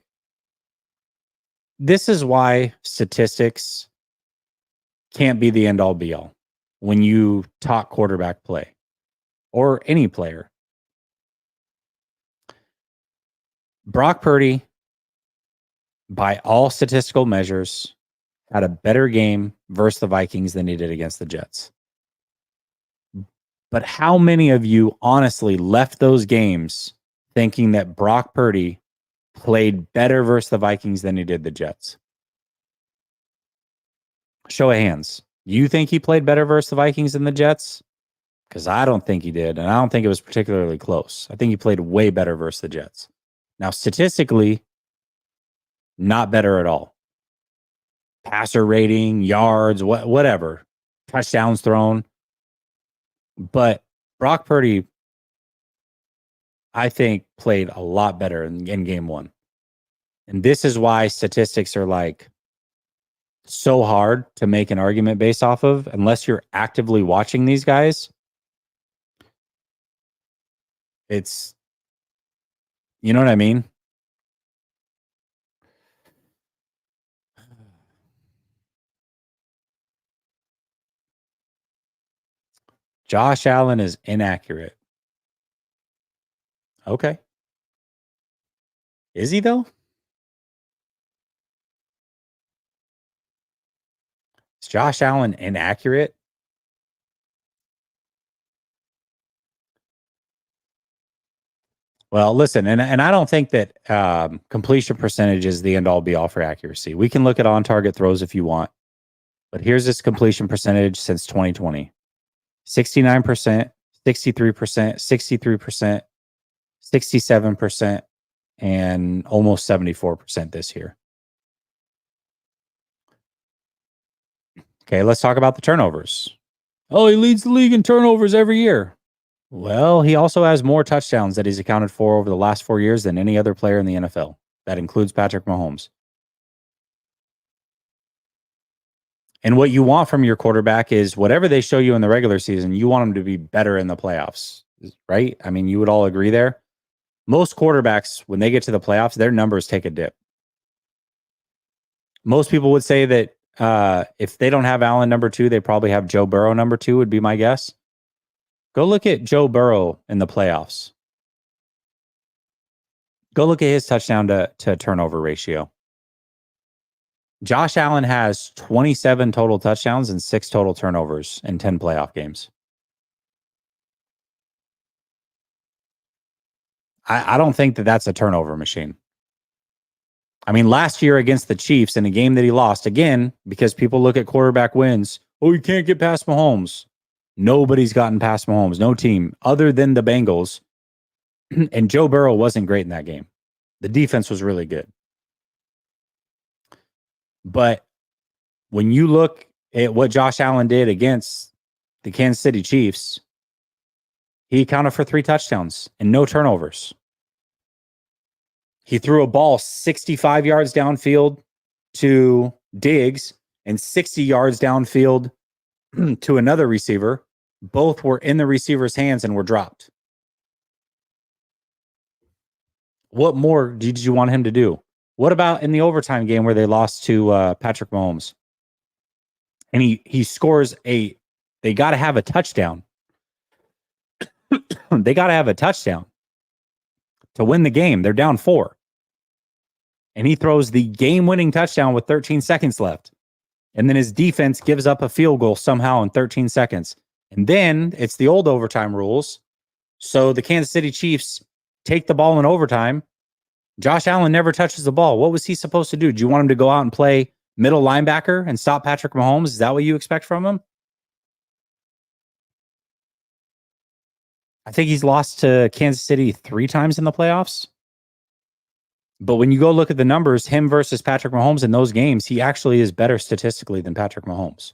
this is why statistics can't be the end all be all when you talk quarterback play or any player. Brock Purdy, by all statistical measures, had a better game versus the Vikings than he did against the Jets. But how many of you honestly left those games thinking that Brock Purdy played better versus the Vikings than he did the Jets? Show of hands. You think he played better versus the Vikings than the Jets? Because I don't think he did, and I don't think it was particularly close. I think he played way better versus the Jets. Now, statistically, not better at all. Passer rating, yards, whatever, touchdowns thrown. But Brock Purdy, I think, played a lot better in game one. And this is why statistics are like so hard to make an argument based off of unless you're actively watching these guys. It's, you know what I mean? Josh Allen is inaccurate. Okay. Is he though? Is Josh Allen inaccurate? Well, listen, and I don't think that completion percentage is the end all be all for accuracy. We can look at on target throws if you want, but here's this completion percentage since 2020: 69%, 63%, 63%, 67%, and almost 74% this year. Okay, let's talk about the turnovers. Oh, he leads the league in turnovers every year. Well, he also has more touchdowns that he's accounted for over the last 4 years than any other player in the NFL. That includes Patrick Mahomes. And what you want from your quarterback is whatever they show you in the regular season, you want them to be better in the playoffs, right? I mean, you would all agree there. Most quarterbacks, when they get to the playoffs, their numbers take a dip. Most people would say that if they don't have Allen number 2, they probably have Joe Burrow number 2, would be my guess. Go look at Joe Burrow in the playoffs. Go look at his touchdown to turnover ratio. Josh Allen has 27 total touchdowns and 6 total turnovers in 10 playoff games. I don't think that that's a turnover machine. I mean, last year against the Chiefs in a game that he lost, again, because people look at quarterback wins. Oh, you can't get past Mahomes. Nobody's gotten past Mahomes. No team other than the Bengals. And Joe Burrow wasn't great in that game. The defense was really good. But when you look at what Josh Allen did against the Kansas City Chiefs, he accounted for 3 touchdowns and no turnovers. He threw a ball 65 yards downfield to Diggs and 60 yards downfield to another receiver. Both were in the receiver's hands and were dropped. What more did you want him to do? What about in the overtime game where they lost to Patrick Mahomes? And he scores a They got to have a touchdown. They got to have a touchdown to win the game. They're down 4. And he throws the game-winning touchdown with 13 seconds left. And then his defense gives up a field goal somehow in 13 seconds. And then it's the old overtime rules. So the Kansas City Chiefs take the ball in overtime. Josh Allen never touches the ball. What was he supposed to do? Do you want him to go out and play middle linebacker and stop Patrick Mahomes? Is that what you expect from him? I think he's lost to Kansas City 3 times in the playoffs. But when you go look at the numbers, him versus Patrick Mahomes in those games, he actually is better statistically than Patrick Mahomes.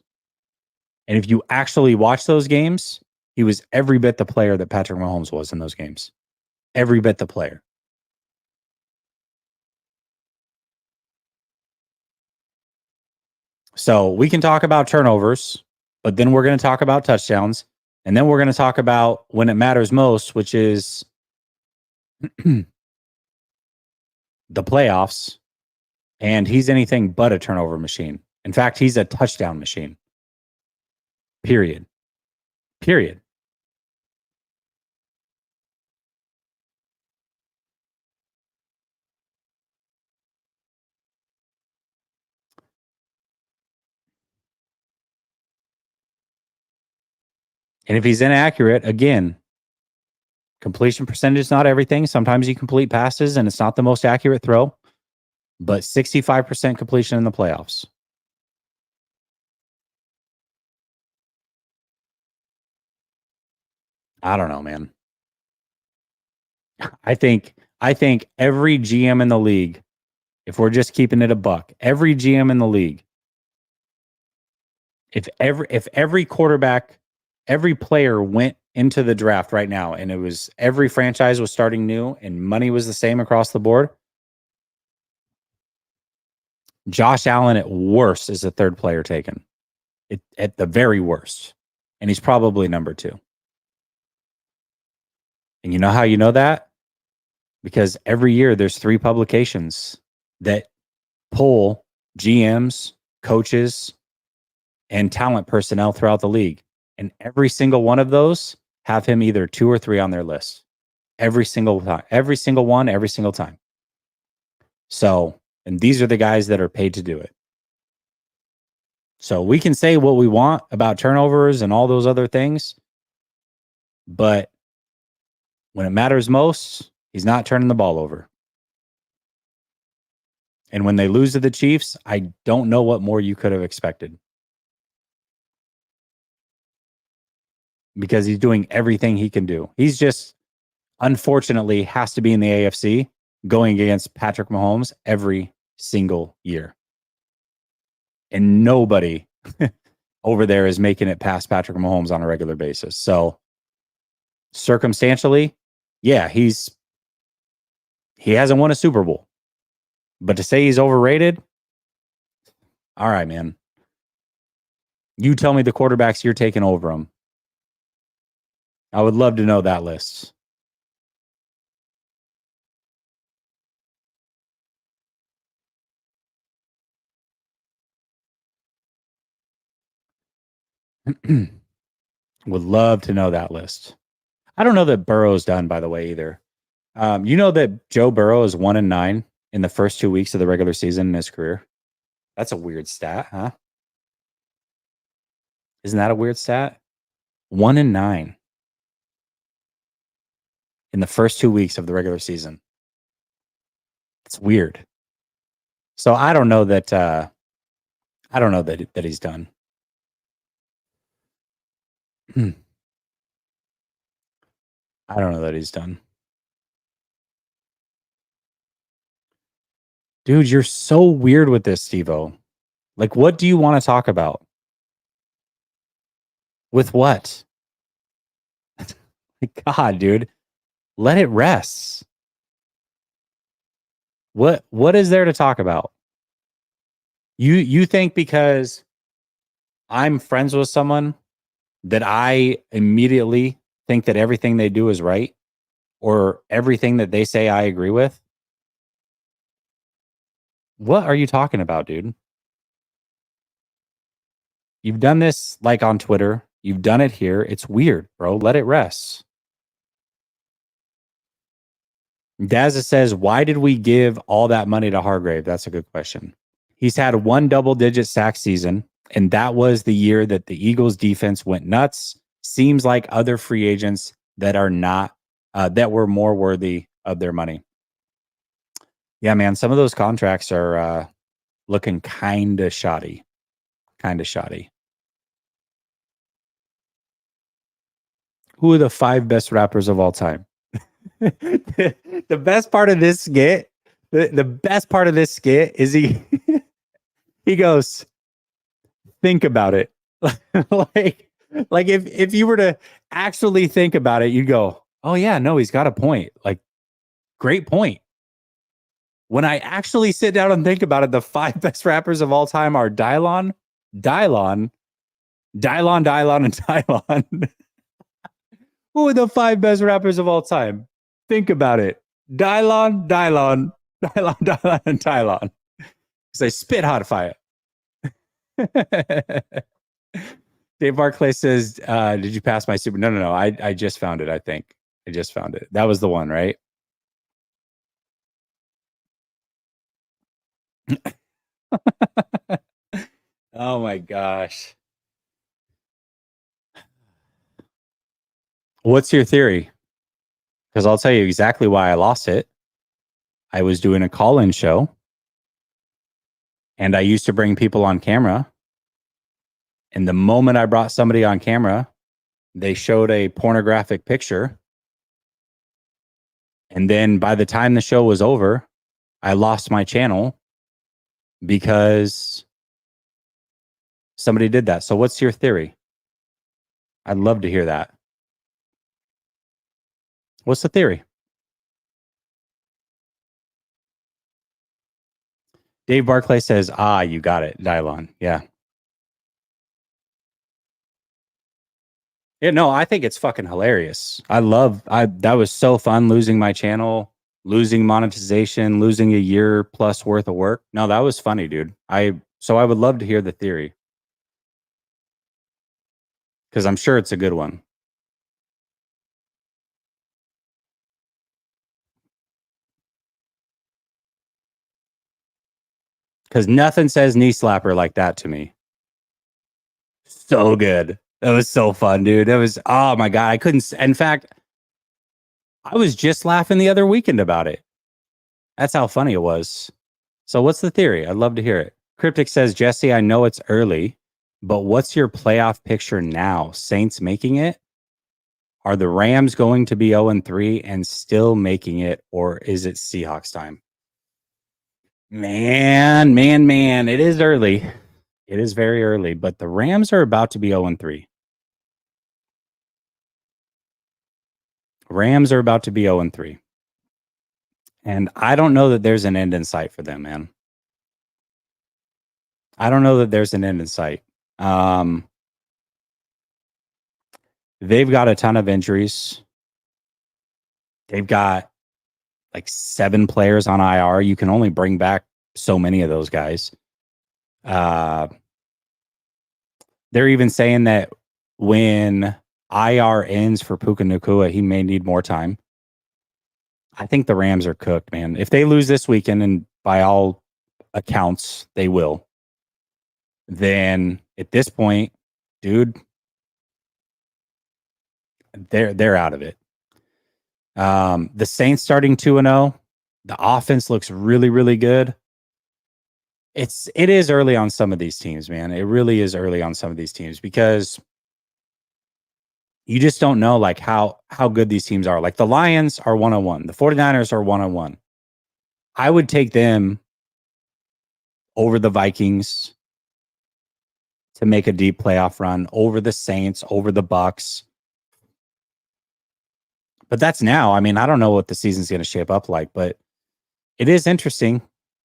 And if you actually watch those games, he was every bit the player that Patrick Mahomes was in those games. Every bit the player. So we can talk about turnovers, but then we're going to talk about touchdowns. And then we're going to talk about when it matters most, which is the playoffs. And he's anything but a turnover machine. In fact, he's a touchdown machine. Period. Period. And if he's inaccurate, again, completion percentage is not everything. Sometimes you complete passes and it's not the most accurate throw, but 65% completion in the playoffs. I don't know, man. I think every GM in the league, if we're just keeping it a buck, every GM in the league, if every quarterback, every player went into the draft right now and it was every franchise was starting new and money was the same across the board, Josh Allen at worst is the 3rd player taken. At the very worst. And he's probably number 2. And you know how you know that? Because every year there's 3 publications that poll GMs, coaches, and talent personnel throughout the league. And every single one of those have him either 2 or 3 on their list. Every single time. Every single one, every single time. So, and these are the guys that are paid to do it. So we can say what we want about turnovers and all those other things, but when it matters most, he's not turning the ball over. And when they lose to the Chiefs, I don't know what more you could have expected. Because he's doing everything he can do. He's just, unfortunately, has to be in the AFC going against Patrick Mahomes every single year. And nobody over there is making it past Patrick Mahomes on a regular basis. So circumstantially, yeah, he hasn't won a Super Bowl. But to say he's overrated, all right, man. You tell me the quarterbacks you're taking over him. I would love to know that list. Would love to know that list. I don't know that Burrow's done, by the way, either. You know that Joe Burrow is 1-9 in the first 2 weeks of the regular season in his career? That's a weird stat, huh? Isn't that a weird stat? 1-9 in the first 2 weeks of the regular season. It's weird. So I don't know that that he's done. I don't know that he's done. Dude, you're so weird with this, Steve-O. Like, what do you want to talk about? With what? God, dude. Let it rest. What is there to talk about? You think because I'm friends with someone that I immediately think that everything they do is right or everything that they say I agree with? What are you talking about, dude? You've done this like on Twitter. You've done it here. It's weird, bro. Let it rest. Dazza says, why did we give all that money to Hargrave? That's a good question. He's had one double-digit sack season, and that was the year that the Eagles defense went nuts. Seems like other free agents that are not that were more worthy of their money. Yeah, man, some of those contracts are looking kind of shoddy. Kind of shoddy. Who are the 5 best rappers of all time? The best part of this skit, the best part of this skit is he goes, think about it. like if you were to actually think about it, you'd go, oh yeah, no, he's got a point. Like, great point. When I actually sit down and think about it, the 5 best rappers of all time are Dylon, and Dylon. Who are the 5 best rappers of all time? Think about it. Dylon, and Dylon. Because I spit hot fire. Dave Barclay says, did you pass my super? No. I just found it, I think. I just found it. That was the one, right? Oh my gosh. What's your theory? Because I'll tell you exactly why I lost it. I was doing a call-in show, and I used to bring people on camera. And the moment I brought somebody on camera, they showed a pornographic picture. And then by the time the show was over, I lost my channel because somebody did that. So what's your theory? I'd love to hear that. What's the theory? Dave Barclay says, you got it, Dylon. Yeah. Yeah, no, I think it's fucking hilarious. That was so fun losing my channel, losing monetization, losing a year plus worth of work. No, that was funny, dude. So I would love to hear the theory. Because I'm sure it's a good one. Because nothing says knee slapper like that to me. So good. That was so fun, dude. That was, oh my God. I couldn't, in fact, I was just laughing the other weekend about it. That's how funny it was. So what's the theory? I'd love to hear it. Cryptic says, Jesse, I know it's early, but what's your playoff picture now? Saints making it? Are the Rams going to be 0-3 and still making it, or is it Seahawks time? Man. It is early. It is very early, but the Rams are about to be 0-3. Rams are about to be 0-3. And I don't know that there's an end in sight for them, man. I don't know that there's an end in sight. They've got a ton of injuries. They've got like 7 players on IR. You can only bring back so many of those guys. They're even saying that when IR ends for Puka Nacua, he may need more time. I think the Rams are cooked, man. If they lose this weekend, and by all accounts they will, then at this point, dude, they're out of it. The Saints starting 2-0. The offense looks really, really good. It is early on some of these teams, man. It really is early on some of these teams because you just don't know like how good these teams are. Like the Lions are 101. The 49ers are 101. I would take them over the Vikings to make a deep playoff run, over the Saints, over the Bucks. But that's now. I mean, I don't know what the season's going to shape up like, but it is interesting.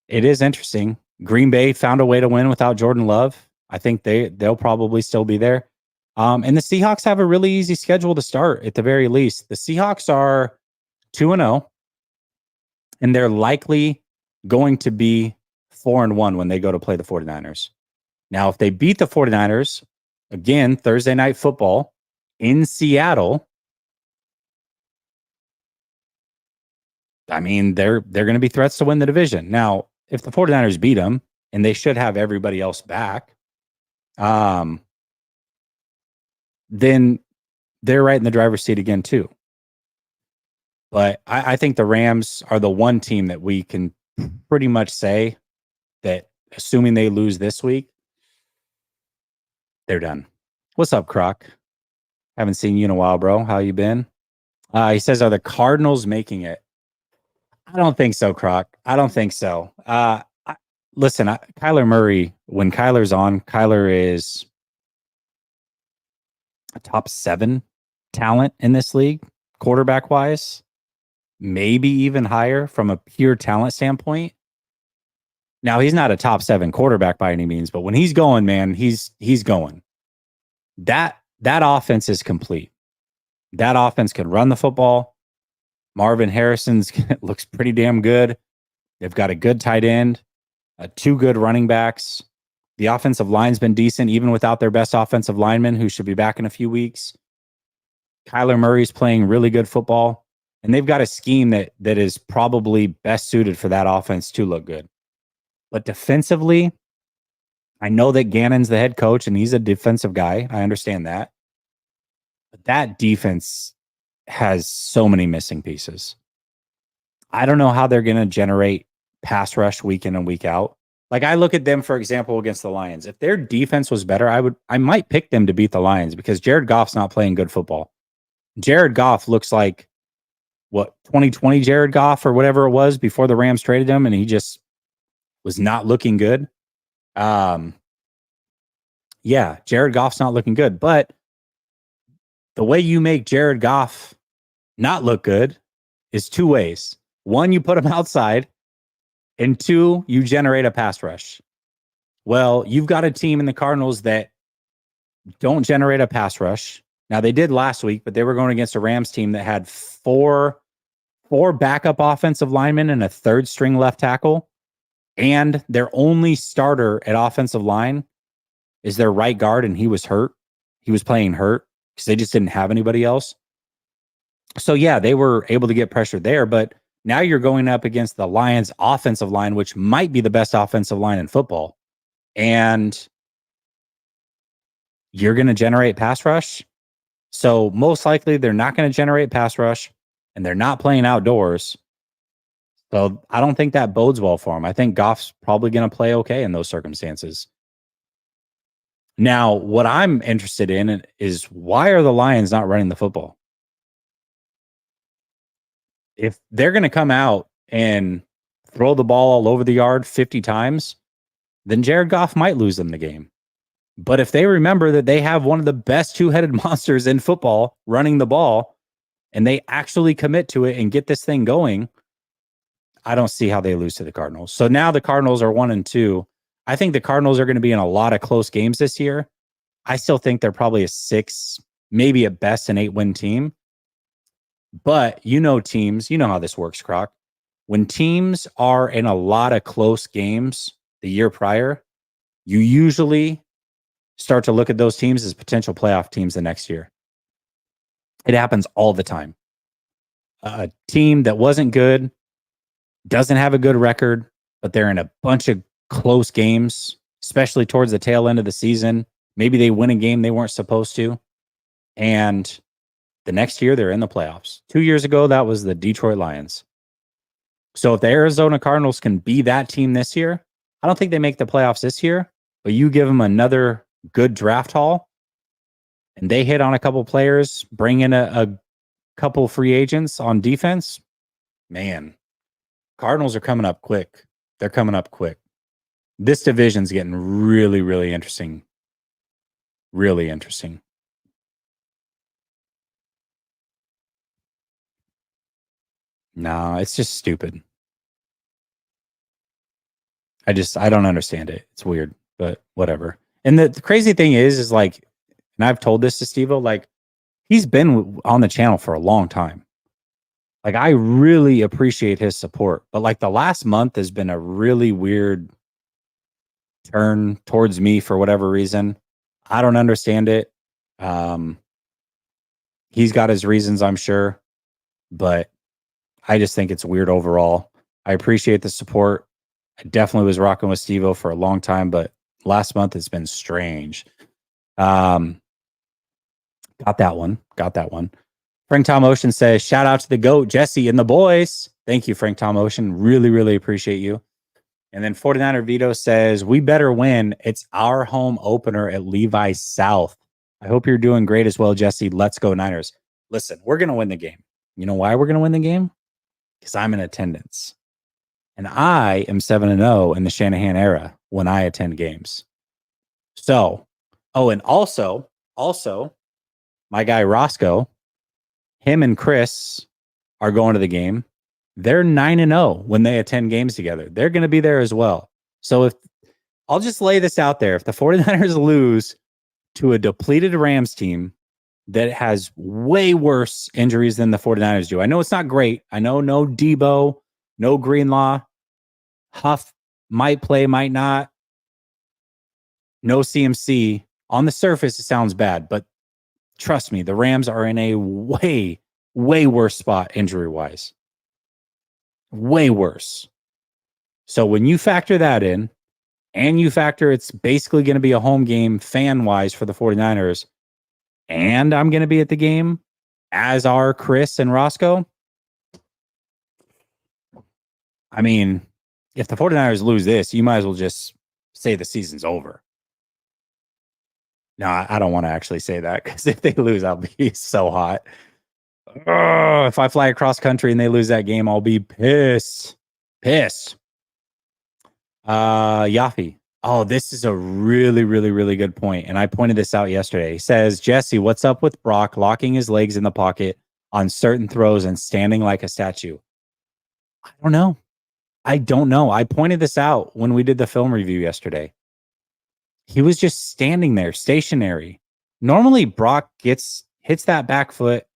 It is interesting. Green Bay found a way to win without Jordan Love. I think they'll probably still be there. And the Seahawks have a really easy schedule to start at the very least. The Seahawks are 2-0, and they're likely going to be 4-1 when they go to play the 49ers. Now, if they beat the 49ers, Again, Thursday night football in Seattle. I mean, they're going to be threats to win the division. Now, if the 49ers beat them, and they should have everybody else back, then they're right in the driver's seat again too. But I think the Rams are the one team that we can pretty much say that, assuming they lose this week, they're done. What's up, Croc? Haven't seen you in a while, bro. How you been? He says, are the Cardinals making it? I don't think so, Croc. I don't think so. Listen, Kyler Murray, when Kyler's on, Kyler is a top 7 talent in this league, quarterback wise, maybe even higher from a pure talent standpoint. Now, he's not a top 7 quarterback by any means, but when he's going, man, he's going. That offense is complete. That offense can run the football. Marvin Harrison's looks pretty damn good. They've got a good tight end, 2 good running backs. The offensive line's been decent, even without their best offensive lineman, who should be back in a few weeks. Kyler Murray's playing really good football, and they've got a scheme that is probably best suited for that offense to look good. But defensively, I know that Gannon's the head coach, and he's a defensive guy. I understand that. But that defense has so many missing pieces. I don't know how they're going to generate pass rush week in and week out. Like, I look at them, for example, against the Lions. If their defense was better, I might pick them to beat the Lions, because Jared Goff's not playing good football. Jared Goff looks like 2020 Jared Goff or whatever it was before the Rams traded him, and he just was not looking good. Yeah, Jared Goff's not looking good, but the way you make Jared Goff not look good is 2 ways. 1, you put him outside, and 2, you generate a pass rush. Well, you've got a team in the Cardinals that don't generate a pass rush. Now, they did last week, but they were going against a Rams team that had four backup offensive linemen and a 3rd string left tackle. And their only starter at offensive line is their right guard, and he was hurt. He was playing hurt because they just didn't have anybody else. So, yeah, they were able to get pressure there, but now you're going up against the Lions offensive line, which might be the best offensive line in football. And you're going to generate pass rush. So most likely they're not going to generate pass rush, and they're not playing outdoors. So I don't think that bodes well for him. I think Goff's probably going to play okay in those circumstances. Now, what I'm interested in is, why are the Lions not running the football? If they're going to come out and throw the ball all over the yard 50 times, then Jared Goff might lose them the game. But if they remember that they have one of the best 2-headed monsters in football running the ball, and they actually commit to it and get this thing going, I don't see how they lose to the Cardinals. So now the Cardinals are 1-2. I think the Cardinals are going to be in a lot of close games this year. I still think they're probably a 6, maybe at best an 8-win team. But teams, you know how this works, Croc. When teams are in a lot of close games the year prior, you usually start to look at those teams as potential playoff teams the next year. It happens all the time. A team that wasn't good, doesn't have a good record, but they're in a bunch of close games, especially towards the tail end of the season. Maybe they win a game they weren't supposed to, and the next year they're in the playoffs. 2 years ago, that was the Detroit Lions. So if the Arizona Cardinals can be that team this year, I don't think they make the playoffs this year, but you give them another good draft haul, and they hit on a couple players, bring in a couple free agents on defense, man, Cardinals are coming up quick. They're coming up quick. This division's getting really, really interesting. Really interesting. No, it's just stupid. I don't understand it. It's weird, but whatever. And the crazy thing is like, and I've told this to Steve-O, like, he's been on the channel for a long time. Like, I really appreciate his support, but like the last month has been a really weird turn towards me for whatever reason. I don't understand it. He's got his reasons, I'm sure, but I just think it's weird overall. I appreciate the support. I definitely was rocking with Steve-O for a long time, but last month it's been strange. Got that one. Got that one. Frank Tom Ocean says, shout out to the GOAT, Jesse, and the boys. Thank you, Frank Tom Ocean. Really, really appreciate you. And then 49er Vito says, we better win. It's our home opener at Levi South. I hope you're doing great as well, Jesse. Let's go Niners. Listen, we're going to win the game. You know why we're going to win the game? Because I'm in attendance. And I am 7-0 in the Shanahan era when I attend games. So, and also, my guy Roscoe, him and Chris are going to the game. They're 9-0 when they attend games together. They're going to be there as well. So if I'll just lay this out there, if the 49ers lose to a depleted Rams team that has way worse injuries than the 49ers do. I know it's not great. I know no Debo, no Greenlaw. Huff might play, might not. No CMC. On the surface, it sounds bad, but trust me, the Rams are in a way, way worse spot injury-wise. Way worse. So when you factor that in, and you factor it's basically going to be a home game fan-wise for the 49ers, and I'm going to be at the game, as are Chris and Roscoe. I mean, if the 49ers lose this, you might as well just say the season's over. No, I don't want to actually say that, because if they lose, I'll be so hot. If I fly across country and they lose that game, I'll be pissed. Pissed. Yafi. Oh, this is a really, really, really good point. And I pointed this out yesterday. He says, Jesse, what's up with Brock locking his legs in the pocket on certain throws and standing like a statue? I don't know. I pointed this out when we did the film review yesterday. He was just standing there, stationary. Normally, Brock hits that back foot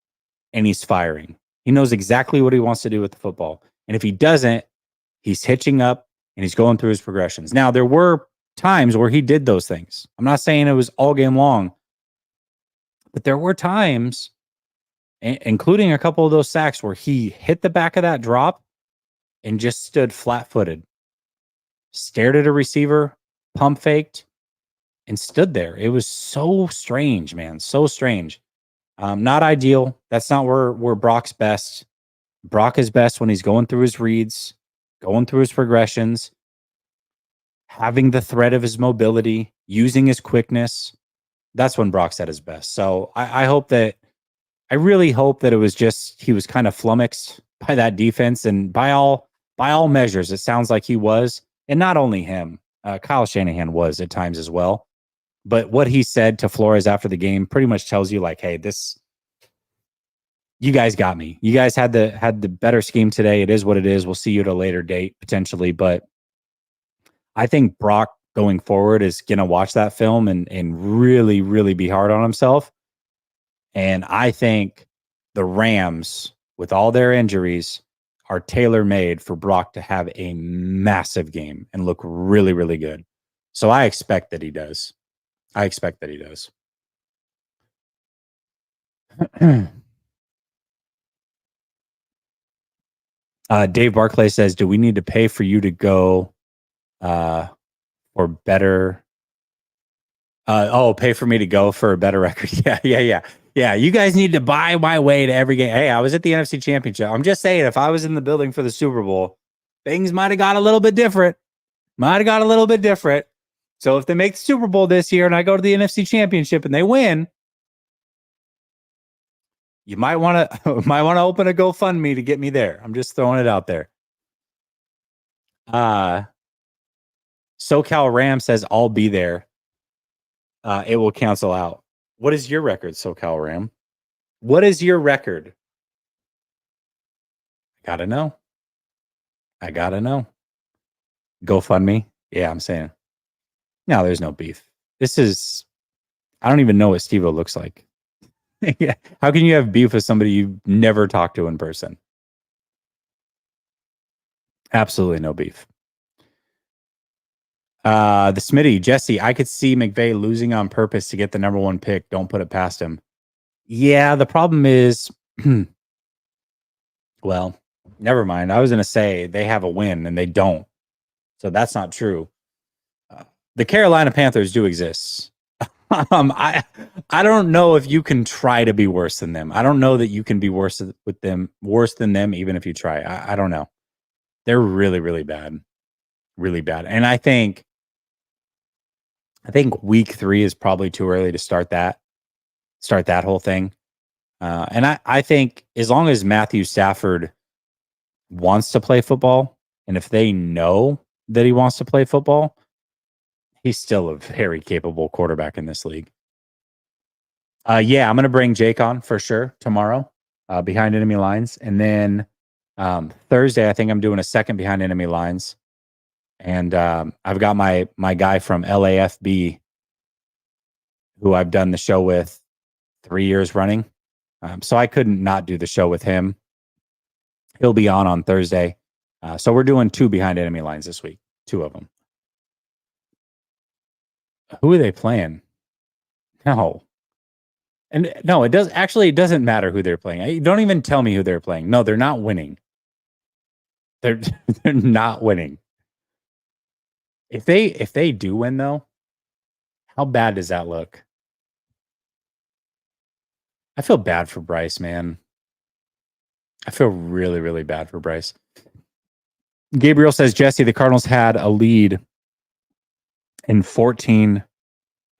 and he's firing. He knows exactly what he wants to do with the football. And if he doesn't, he's hitching up and he's going through his progressions. Now, there were times where he did those things. I'm not saying it was all game long, but there were times, including a couple of those sacks, where he hit the back of that drop and just stood flat-footed, stared at a receiver, pump faked, and stood there. It was so strange, man. So strange. Not ideal. That's not where Brock's best. Brock is best when he's going through his reads, going through his progressions, having the threat of his mobility, using his quickness. That's when Brock's at his best. So I really hope that it was just, he was kind of flummoxed by that defense. And by all measures, it sounds like he was. And not only him, Kyle Shanahan was at times as well. But what he said to Flores after the game pretty much tells you, like, hey, you guys got me. You guys had the better scheme today. It is what it is. We'll see you at a later date, potentially. But I think Brock going forward is going to watch that film and really, really be hard on himself. And I think the Rams, with all their injuries, are tailor-made for Brock to have a massive game and look really, really good. So I expect that he does. Dave Barclay says, do we need to pay for you to go for better? Pay for me to go for a better record. Yeah. You guys need to buy my way to every game. Hey, I was at the NFC Championship. I'm just saying, if I was in the building for the Super Bowl, things might have got a little bit different. So if they make the Super Bowl this year and I go to the NFC Championship and they win, you might want to open a GoFundMe to get me there. I'm just throwing it out there. SoCal Ram says, I'll be there. It will cancel out. What is your record, SoCal Ram? What is your record? I gotta know. GoFundMe. Yeah, I'm saying. No, there's no beef. I don't even know what Steve-O looks like. Yeah. How can you have beef with somebody you've never talked to in person? Absolutely no beef. The Smitty, Jesse, I could see McVay losing on purpose to get the number 1 pick. Don't put it past him. Yeah, the problem is, well, never mind. I was going to say they have a win and they don't. So that's not true. The Carolina Panthers do exist. I don't know if you can try to be worse than them. I don't know that you can be worse than them, even if you try. I don't know. They're really, really bad. Really bad. And I think week 3 is probably too early to start that whole thing. And I think as long as Matthew Stafford wants to play football, and if they know that he wants to play football, he's still a very capable quarterback in this league. Yeah, I'm going to bring Jake on for sure tomorrow, behind enemy lines. And then Thursday, I think I'm doing a second behind enemy lines. And I've got my guy from LAFB, who I've done the show with 3 years running. So I couldn't not do the show with him. He'll be on Thursday. So we're doing 2 behind enemy lines this week, 2 of them. Who are they playing? No. And no, it doesn't matter who they're playing. Don't even tell me who they're playing. No, they're not winning. They're not winning. If they do win though, how bad does that look? I feel bad for Bryce, man. I feel really, really bad for Bryce. Gabriel says, Jesse, the Cardinals had a lead in 14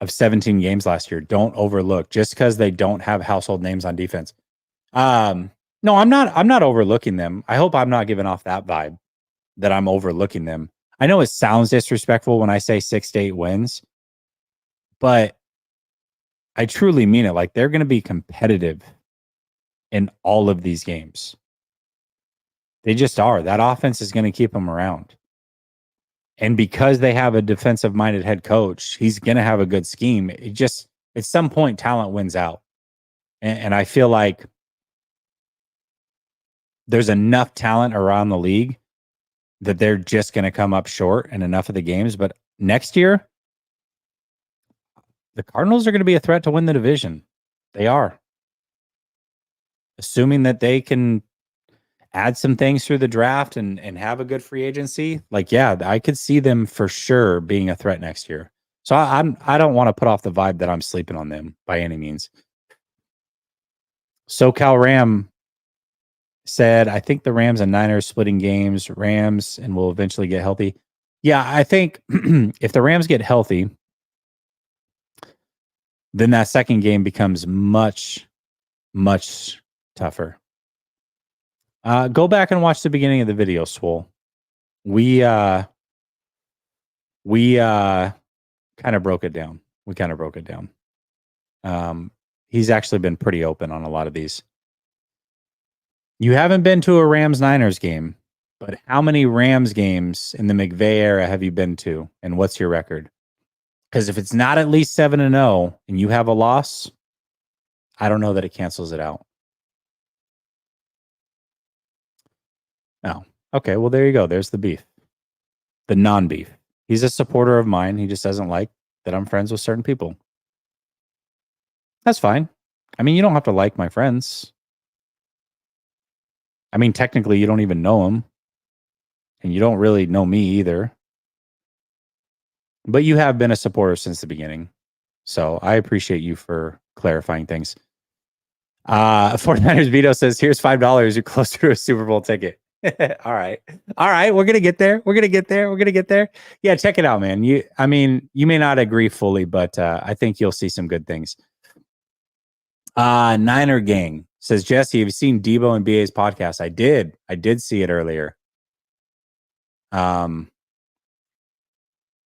of 17 games last year. Don't overlook just because they don't have household names on defense. No, I'm not overlooking them. I hope I'm not giving off that vibe that I'm overlooking them. I know it sounds disrespectful when I say 6 to 8 wins, but I truly mean it. Like, they're going to be competitive in all of these games. They just are. That offense is going to keep them around. And because they have a defensive-minded head coach, he's going to have a good scheme. It just, at some point, talent wins out. And I feel like there's enough talent around the league that they're just going to come up short in enough of the games. But next year, the Cardinals are going to be a threat to win the division. They are. Assuming that they can add some things through the draft and have a good free agency, like, yeah, I could see them for sure being a threat next year. So I don't want to put off the vibe that I'm sleeping on them by any means. SoCal Ram said, I think the Rams and Niners splitting games, Rams, and will eventually get healthy. Yeah, I think if the Rams get healthy, then that second game becomes much, much tougher. Go back and watch the beginning of the video, Swole. We kind of broke it down. He's actually been pretty open on a lot of these. You haven't been to a Rams-Niners game, but how many Rams games in the McVay era have you been to, and what's your record? Because if it's not at least 7-0 and you have a loss, I don't know that it cancels it out. Oh, okay. Well, there you go. There's the beef. The non-beef. He's a supporter of mine. He just doesn't like that I'm friends with certain people. That's fine. I mean, you don't have to like my friends. I mean, technically, you don't even know them. And you don't really know me either. But you have been a supporter since the beginning. So I appreciate you for clarifying things. 49ers Vito says, here's $5. You're closer to a Super Bowl ticket. All right. We're going to get there. Yeah, check it out, man. You may not agree fully, but I think you'll see some good things. Niner Gang says, Jesse, have you seen Debo and BA's podcast? I did see it earlier.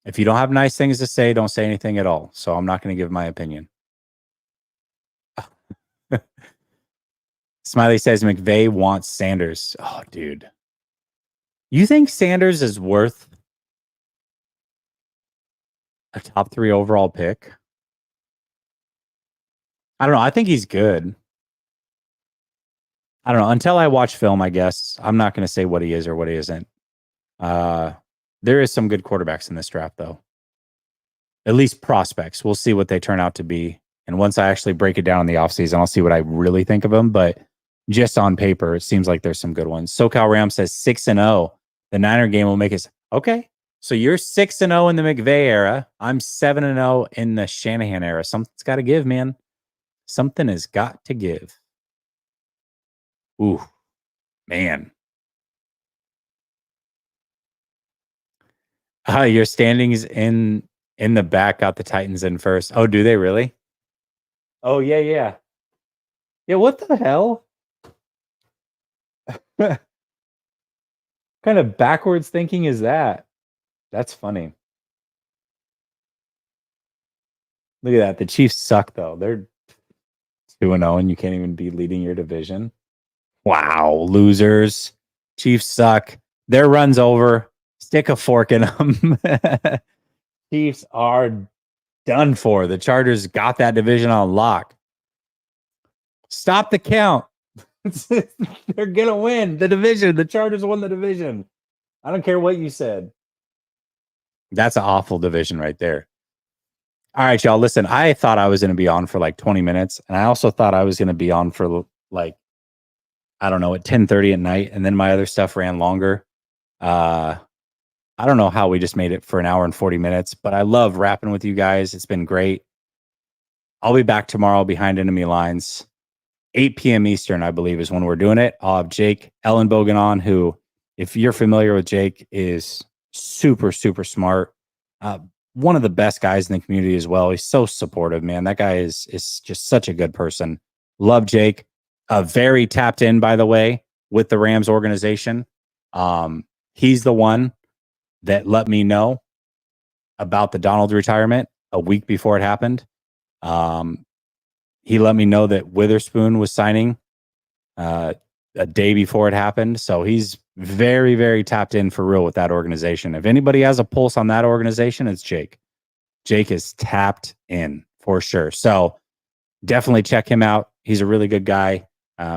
If you don't have nice things to say, don't say anything at all. So I'm not going to give my opinion. Smiley says McVay wants Sanders. Oh, dude. You think Sanders is worth a top 3 overall pick? I don't know. I think he's good. I don't know. Until I watch film, I guess. I'm not going to say what he is or what he isn't. There is some good quarterbacks in this draft, though. at least prospects. We'll see what they turn out to be. And once I actually break it down in the offseason, I'll see what I really think of them. But just on paper, it seems like there's some good ones. SoCal Ram says 6-0. The Niner game will make us okay. So you're 6-0 in the McVay era. I'm 7-0 in the Shanahan era. Something's got to give, man. Something has got to give. Ooh, man. Your standings in the back got the Titans in first. Oh, do they really? Oh, yeah, yeah. Yeah, what the hell? What kind of backwards thinking is that? That's funny. Look at that. The Chiefs suck, though. They're 2-0, and you can't even be leading your division. Wow, losers. Chiefs suck. Their run's over. Stick a fork in them. Chiefs are done for. The Chargers got that division on lock. Stop the count. They're going to win the division. The Chargers won the division. I don't care what you said. That's an awful division right there. All right, y'all. Listen, I thought I was going to be on for like 20 minutes. And I also thought I was going to be on for like, I don't know, at 10:30 at night. And then my other stuff ran longer. I don't know how we just made it for an hour and 40 minutes, but I love rapping with you guys. It's been great. I'll be back tomorrow behind enemy lines. 8 p.m. Eastern, I believe, is when we're doing it. I'll have Jake Ellenbogen on, who, if you're familiar with Jake, is super, super smart. One of the best guys in the community as well. He's so supportive, man. That guy is just such a good person. Love Jake. Very tapped in, by the way, with the Rams organization. He's the one that let me know about the Donald retirement a week before it happened. He let me know that Witherspoon was signing a day before it happened. So he's very, very tapped in for real with that organization. If anybody has a pulse on that organization, it's Jake. Jake is tapped in for sure. So definitely check him out. He's a really good guy.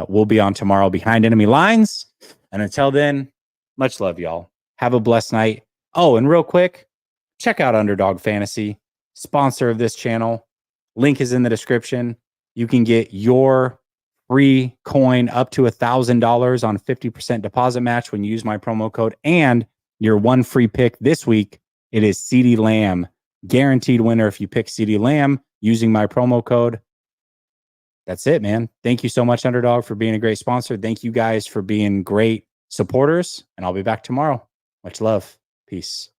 We'll be on tomorrow behind enemy lines. And until then, much love, y'all. Have a blessed night. Oh, and real quick, check out Underdog Fantasy, sponsor of this channel. Link is in the description. You can get your free coin up to $1,000 on 50% deposit match when you use my promo code, and your one free pick this week. It is CeeDee Lamb, guaranteed winner if you pick CeeDee Lamb using my promo code. That's it, man. Thank you so much, Underdog, for being a great sponsor. Thank you guys for being great supporters, and I'll be back tomorrow. Much love. Peace.